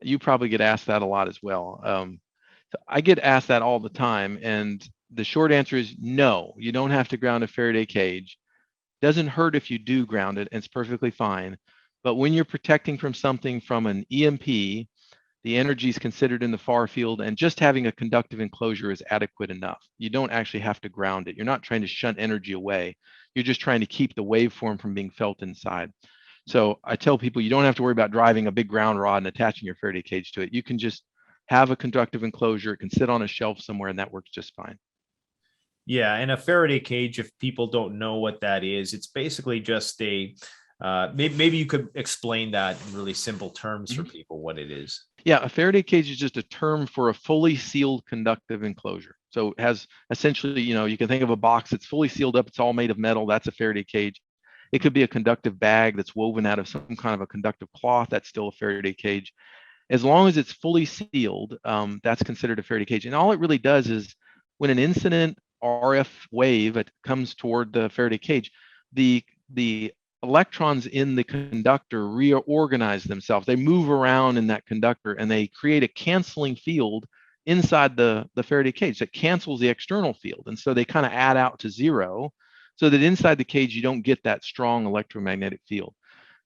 A: You probably get asked that a lot as well. So I get asked that all the time, and the short answer is no. You don't have to ground a Faraday cage. Doesn't hurt if you do ground it, and it's perfectly fine. But when you're protecting from something from an EMP, the energy is considered in the far field, and just having a conductive enclosure is adequate enough. You don't actually have to ground it. You're not trying to shunt energy away. You're just trying to keep the waveform from being felt inside. So I tell people you don't have to worry about driving a big ground rod and attaching your Faraday cage to it. You can just have a conductive enclosure. It can sit on a shelf somewhere, and that works just fine.
D: Yeah, and a Faraday cage, if people don't know what that is, it's basically just a maybe you could explain that in really simple terms for people what it is.
A: Yeah, a Faraday cage is just a term for a fully sealed conductive enclosure. So it has essentially, you can think of a box that's fully sealed up. It's all made of metal. That's a Faraday cage. It could be a conductive bag that's woven out of some kind of a conductive cloth. That's still a Faraday cage. As long as it's fully sealed, that's considered a Faraday cage. And all it really does is when an incident RF wave comes toward the Faraday cage, the electrons in the conductor reorganize themselves. They move around in that conductor and they create a canceling field inside the Faraday cage that cancels the external field. And so they kind of add out to zero so that inside the cage, you don't get that strong electromagnetic field.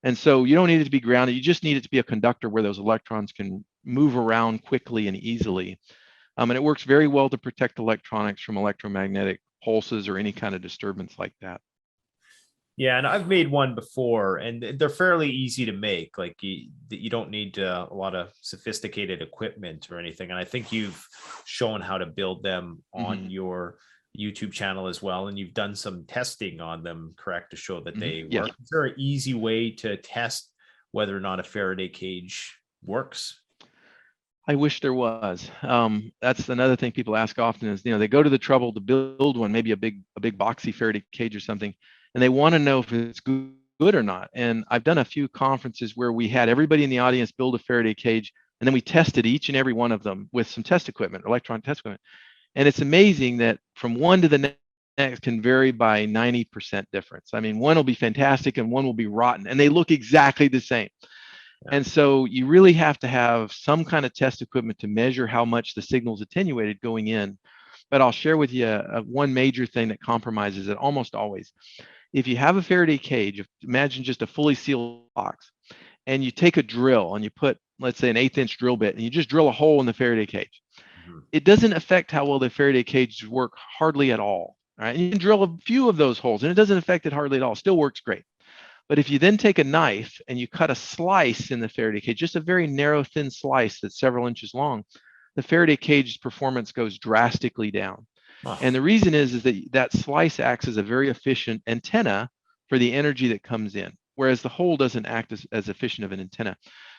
A: And so you don't need it to be grounded. You just need it to be a conductor where those electrons can move around quickly and easily. And it works very well to protect electronics from electromagnetic pulses or any kind of disturbance like that.
D: Yeah, and I've made one before, and they're fairly easy to make. Like you don't need a lot of sophisticated equipment or anything. And I think you've shown how to build them on your YouTube channel as well, and you've done some testing on them, correct, to show that they work. Is there an easy way to test whether or not a Faraday cage works?
A: I wish there was. That's another thing people ask often is, they go to the trouble to build one, maybe a big boxy Faraday cage or something, and they want to know if it's good or not. And I've done a few conferences where we had everybody in the audience build a Faraday cage, and then we tested each and every one of them with some test equipment, electronic test equipment. And it's amazing that from one to the next can vary by 90% difference. I mean, one will be fantastic and one will be rotten, and they look exactly the same. Yeah. And so you really have to have some kind of test equipment to measure how much the signal's attenuated going in. But I'll share with you one major thing that compromises it almost always. If you have a Faraday cage, imagine just a fully sealed box, and you take a drill and you put, let's say, an 1/8-inch drill bit, and you just drill a hole in the Faraday cage. It doesn't affect how well the Faraday cages work hardly at all. All right, and you can drill a few of those holes, and it doesn't affect it hardly at all. Still works great. But if you then take a knife and you cut a slice in the Faraday cage, just a very narrow, thin slice that's several inches long, the Faraday cage's performance goes drastically down.
D: Huh.
A: And the reason is that that slice acts as a very efficient antenna for the energy that comes in, whereas the hole doesn't act as efficient of an antenna.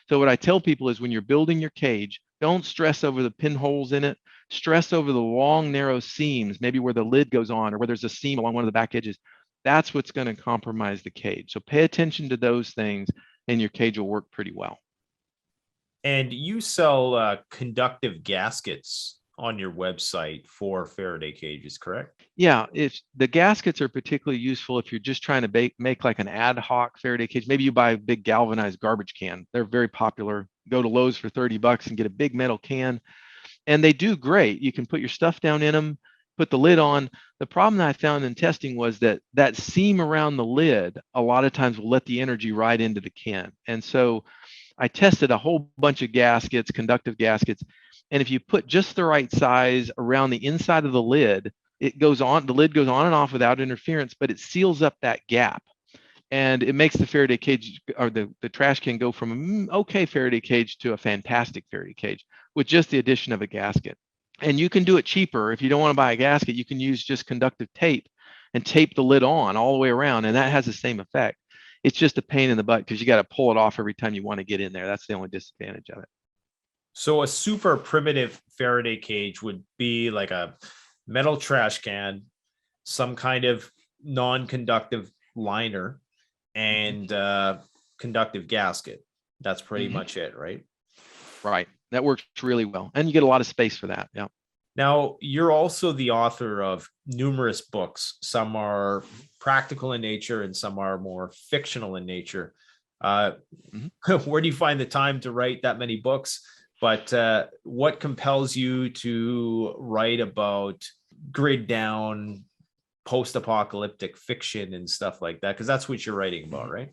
A: So what I tell people is when you're building your cage, don't stress over the pinholes in it. Stress over the long, narrow seams, maybe where the lid goes on or where there's a seam along one of the back edges. That's what's going to compromise the cage. So pay attention to those things and your cage will work pretty well.
D: And you sell conductive gaskets on your website for Faraday cages, correct?
A: Yeah, if the gaskets are particularly useful if you're just trying to make like an ad hoc Faraday cage. Maybe you buy a big galvanized garbage can. They're very popular. Go to Lowe's for $30 and get a big metal can. And they do great. You can put your stuff down in them, put the lid on. The problem that I found in testing was that that seam around the lid a lot of times will let the energy right into the can. And so I tested a whole bunch of gaskets, conductive gaskets, and if you put just the right size around the inside of the lid, it goes on, the lid goes on and off without interference, but it seals up that gap. And it makes the Faraday cage or the trash can go from an okay Faraday cage to a fantastic Faraday cage with just the addition of a gasket. And you can do it cheaper. If you don't want to buy a gasket, you can use just conductive tape and tape the lid on all the way around, and that has the same effect. It's just a pain in the butt because you got to pull it off every time you want to get in there. That's the only disadvantage of it.
D: So a super primitive Faraday cage would be like a metal trash can, some kind of non-conductive liner, and conductive gasket. That's pretty much it, right?
A: Right. That works really well. And you get a lot of space for that. Yeah.
D: Now, you're also the author of numerous books. Some are practical in nature and some are more fictional in nature. Where do you find the time to write that many books? But what compels you to write about grid down post-apocalyptic fiction and stuff like that? Because that's what you're writing about, right?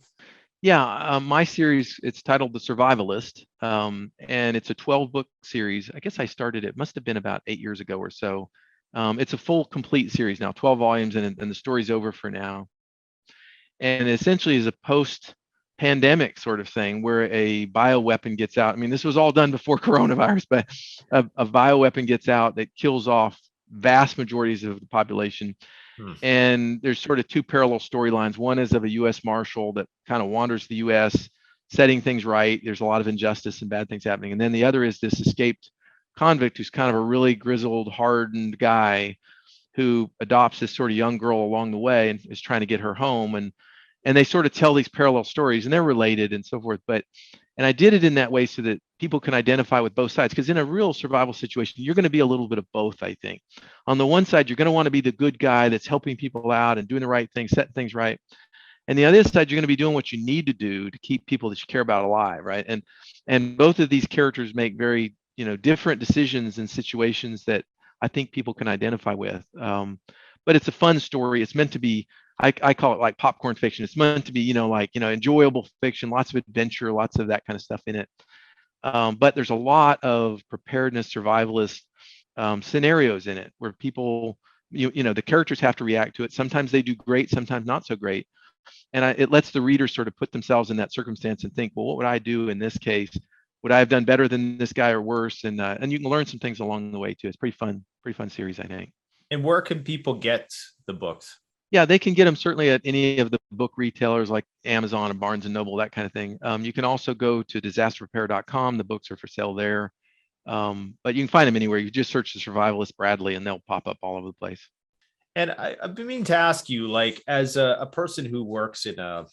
A: Yeah, my series, it's titled The Survivalist, and it's a 12-book series. I guess I started, it must have been about 8 years ago or so. It's a full, complete series now, 12 volumes, and the story's over for now. And essentially is a post-pandemic sort of thing where a bioweapon gets out. I mean, this was all done before coronavirus, but a bioweapon gets out that kills off vast majorities of the population. And there's sort of two parallel storylines. One is of a U.S. Marshal that kind of wanders the U.S., setting things right. There's a lot of injustice and bad things happening. And then the other is this escaped convict who's kind of a really grizzled, hardened guy who adopts this sort of young girl along the way and is trying to get her home. And they sort of tell these parallel stories, and they're related and so forth. And I did it in that way so that people can identify with both sides, because in a real survival situation, you're going to be a little bit of both, I think. On the one side, you're going to want to be the good guy that's helping people out and doing the right thing, setting things right. And the other side, you're going to be doing what you need to do to keep people that you care about alive, right? And both of these characters make very, different decisions in situations that I think people can identify with. But it's a fun story. It's meant to be, I call it like popcorn fiction. It's meant to be, enjoyable fiction, lots of adventure, lots of that kind of stuff in it. But there's a lot of preparedness, survivalist scenarios in it where people, the characters have to react to it. Sometimes they do great, sometimes not so great. And it lets the reader sort of put themselves in that circumstance and think, well, what would I do in this case? Would I have done better than this guy or worse? And you can learn some things along the way too. It's pretty fun series, I think.
D: And where can people get the books?
A: Yeah, they can get them certainly at any of the book retailers like Amazon and Barnes and Noble, that kind of thing. You can also go to disasterrepair.com. The books are for sale there. But you can find them anywhere. You just search The Survivalist Bradley and they'll pop up all over the place.
D: And I've been meaning to ask you, like, as a person who works in a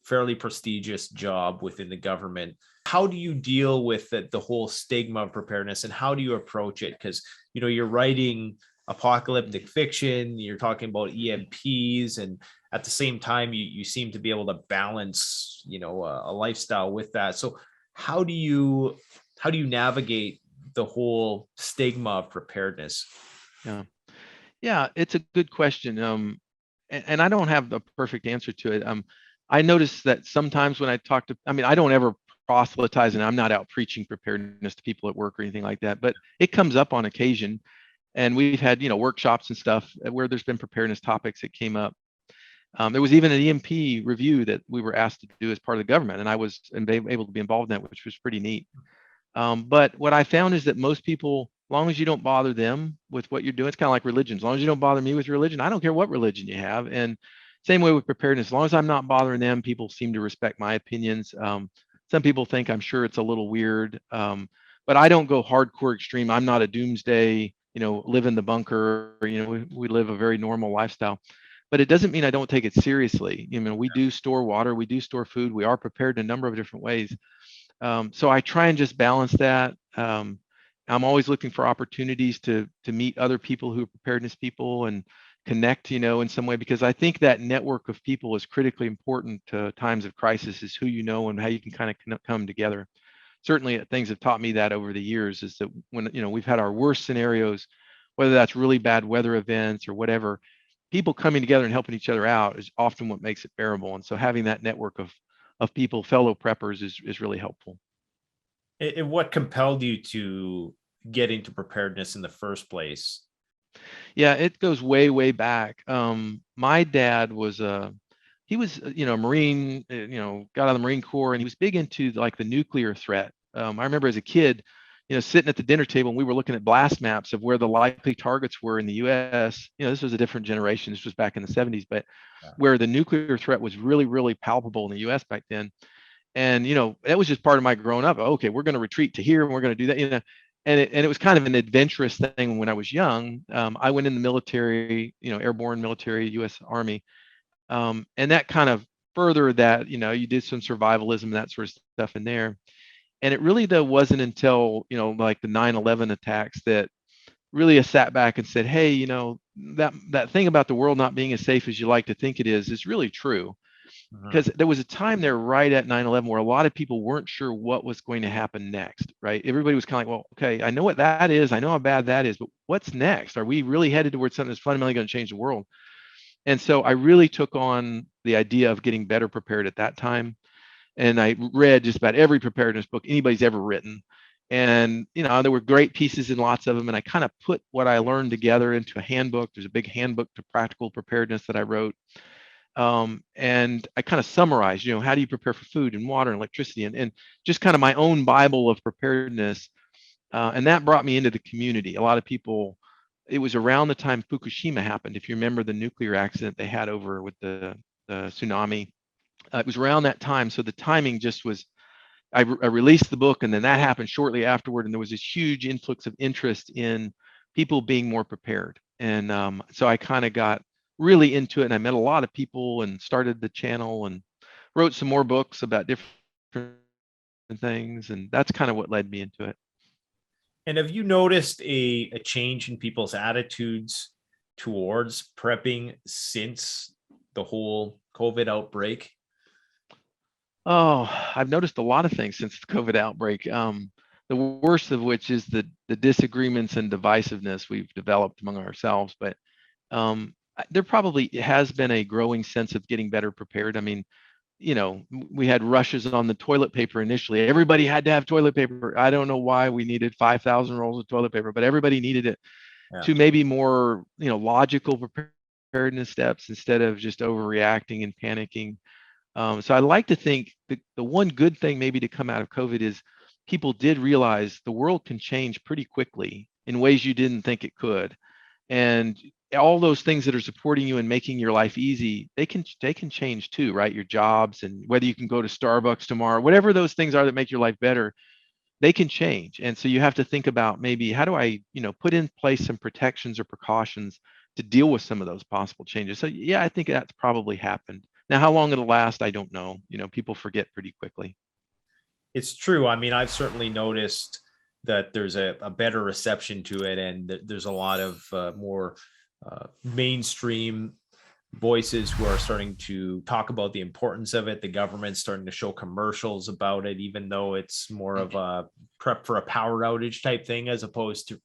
D: fairly prestigious job within the government, how do you deal with the whole stigma of preparedness and how do you approach it? Because, you're writing apocalyptic fiction, you're talking about EMPs, and at the same time, you seem to be able to balance, a lifestyle with that. So how do you navigate the whole stigma of preparedness?
A: Yeah, it's a good question. And I don't have the perfect answer to it. I notice that sometimes when I talk to, I don't ever proselytize and I'm not out preaching preparedness to people at work or anything like that, but it comes up on occasion. And we've had, workshops and stuff where there's been preparedness topics that came up. There was even an EMP review that we were asked to do as part of the government, and I was able to be involved in that, which was pretty neat. But what I found is that most people long as you don't bother them with what you're doing, it's kind of like religion. As long as you don't bother me with your religion, I don't care what religion you have. And same way with preparedness. As long as I'm not bothering them, people seem to respect my opinions. Some people think I'm sure it's a little weird, but I don't go hardcore extreme. I'm not a doomsday, live in the bunker. We live a very normal lifestyle, but it doesn't mean I don't take it seriously. We do store water, we do store food, we are prepared in a number of different ways. So I try and just balance that. I'm always looking for opportunities to meet other people who are preparedness people and connect, in some way, because I think that network of people is critically important to times of crisis, is who you know and how you can kind of come together. Certainly things have taught me that over the years, is that when, we've had our worst scenarios, whether that's really bad weather events or whatever, people coming together and helping each other out is often what makes it bearable. And so having that network of people, fellow preppers, is really helpful.
D: And what compelled you to get into preparedness in the first place?
A: Yeah, it goes way, way back. My dad was he was, a Marine, got out of the Marine Corps, and he was big into like the nuclear threat. I remember as a kid, sitting at the dinner table, and we were looking at blast maps of where the likely targets were in the U.S. This was a different generation. This was back in the 70s, but where the nuclear threat was really, really palpable in the U.S. back then. And that was just part of my growing up. Okay, we're going to retreat to here, and we're going to do that. And it was kind of an adventurous thing when I was young. I went in the military, airborne military, U.S. Army, and that kind of furthered that. You did some survivalism and that sort of stuff in there. And it really, though, wasn't until like the 9/11 attacks that really I sat back and said, hey, that thing about the world not being as safe as you like to think it is really true. Because there was a time there right at 9/11 where a lot of people weren't sure what was going to happen next, right? Everybody was kind of like, well, okay, I know what that is. I know how bad that is, but what's next? Are we really headed towards something that's fundamentally going to change the world? And so I really took on the idea of getting better prepared at that time. And I read just about every preparedness book anybody's ever written. And, there were great pieces in lots of them. And I kind of put what I learned together into a handbook. There's a big handbook to practical preparedness that I wrote. And I kind of summarized, how do you prepare for food and water and electricity, and just kind of my own Bible of preparedness. And that brought me into the community. A lot of people, it was around the time Fukushima happened. If you remember the nuclear accident they had over with the tsunami, it was around that time. So the timing just was, I released the book, and then that happened shortly afterward. And there was this huge influx of interest in people being more prepared. And so I kind of got really into it, and I met a lot of people and started the channel and wrote some more books about different things. And that's kind of what led me into it.
D: And have you noticed a change in people's attitudes towards prepping since the whole COVID outbreak?
A: Oh, I've noticed a lot of things since the COVID outbreak. The worst of which is the disagreements and divisiveness we've developed among ourselves. But there probably has been a growing sense of getting better prepared. I mean, we had rushes on the toilet paper initially. Everybody had to have toilet paper. I don't know why we needed 5,000 rolls of toilet paper, but everybody needed it to maybe more, logical preparedness steps instead of just overreacting and panicking. So I like to think that the one good thing maybe to come out of COVID is people did realize the world can change pretty quickly in ways you didn't think it could. And all those things that are supporting you and making your life easy, they can change too, right? Your jobs, and whether you can go to Starbucks tomorrow, whatever those things are that make your life better, they can change. And so you have to think about, maybe how do I, put in place some protections or precautions to deal with some of those possible changes. So yeah, I think that's probably happened. Now, how long it'll last, I don't know. People forget pretty quickly.
D: It's true. I mean, I've certainly noticed that there's a better reception to it, and there's a lot of more mainstream voices who are starting to talk about the importance of it. The government's starting to show commercials about it, even though it's more of a prep for a power outage type thing, as opposed to,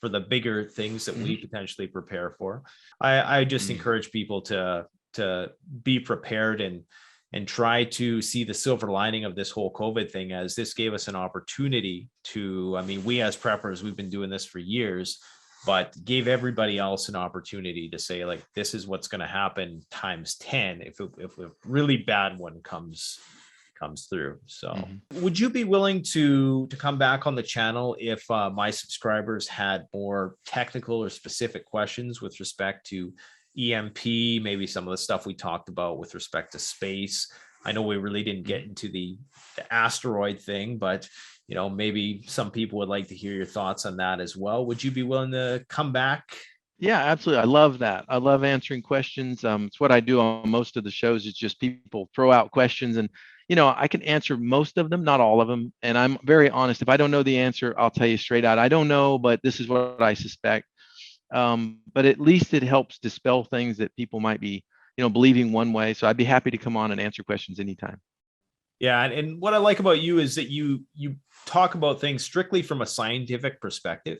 D: for the bigger things that we potentially prepare for. I just encourage people to be prepared and try to see the silver lining of this whole COVID thing, as this gave us an opportunity to, I mean, we as preppers, we've been doing this for years, but gave everybody else an opportunity to say, like, this is what's going to happen times 10 if a really bad one comes comes through. So
A: Mhm.
D: would you be willing to come back on the channel if my subscribers had more technical or specific questions with respect to EMP, maybe some of the stuff we talked about with respect to space? I know we really didn't get into the asteroid thing, but maybe some people would like to hear your thoughts on that as well. Would you be willing to come back?
A: Yeah, absolutely. I love that. I love answering questions. It's what I do on most of the shows. It's just people throw out questions, and I can answer most of them, not all of them. And I'm very honest. If I don't know the answer, I'll tell you straight out. I don't know, but this is what I suspect. But at least it helps dispel things that people might be, believing one way. So I'd be happy to come on and answer questions anytime.
D: Yeah, and what I like about you is that you talk about things strictly from a scientific perspective,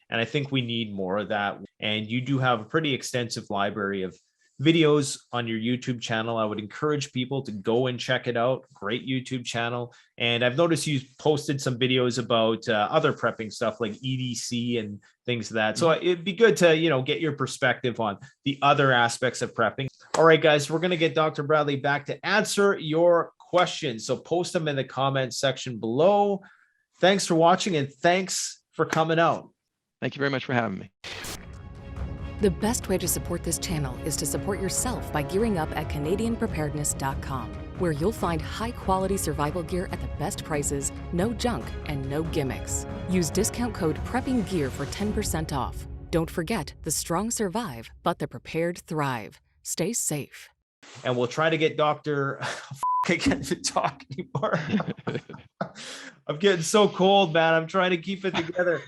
D: and I think we need more of that. And you do have a pretty extensive library of videos on your YouTube channel. I would encourage people to go and check it out. Great YouTube channel. And I've noticed you posted some videos about other prepping stuff like EDC and things of that. So it'd be good to, get your perspective on the other aspects of prepping. All right, guys, we're going to get Dr. Bradley back to answer your questions. So post them in the comment section below. Thanks for watching, and thanks for coming out.
A: Thank you very much for having me.
E: The best way to support this channel is to support yourself by gearing up at CanadianPreparedness.com, where you'll find high-quality survival gear at the best prices, no junk, and no gimmicks. Use discount code PREPPINGGEAR for 10% off. Don't forget, the strong survive, but the prepared thrive. Stay safe.
D: And we'll try to get Dr. I can't even talk anymore. I'm getting so cold, man. I'm trying to keep it together.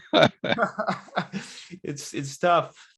D: It's tough.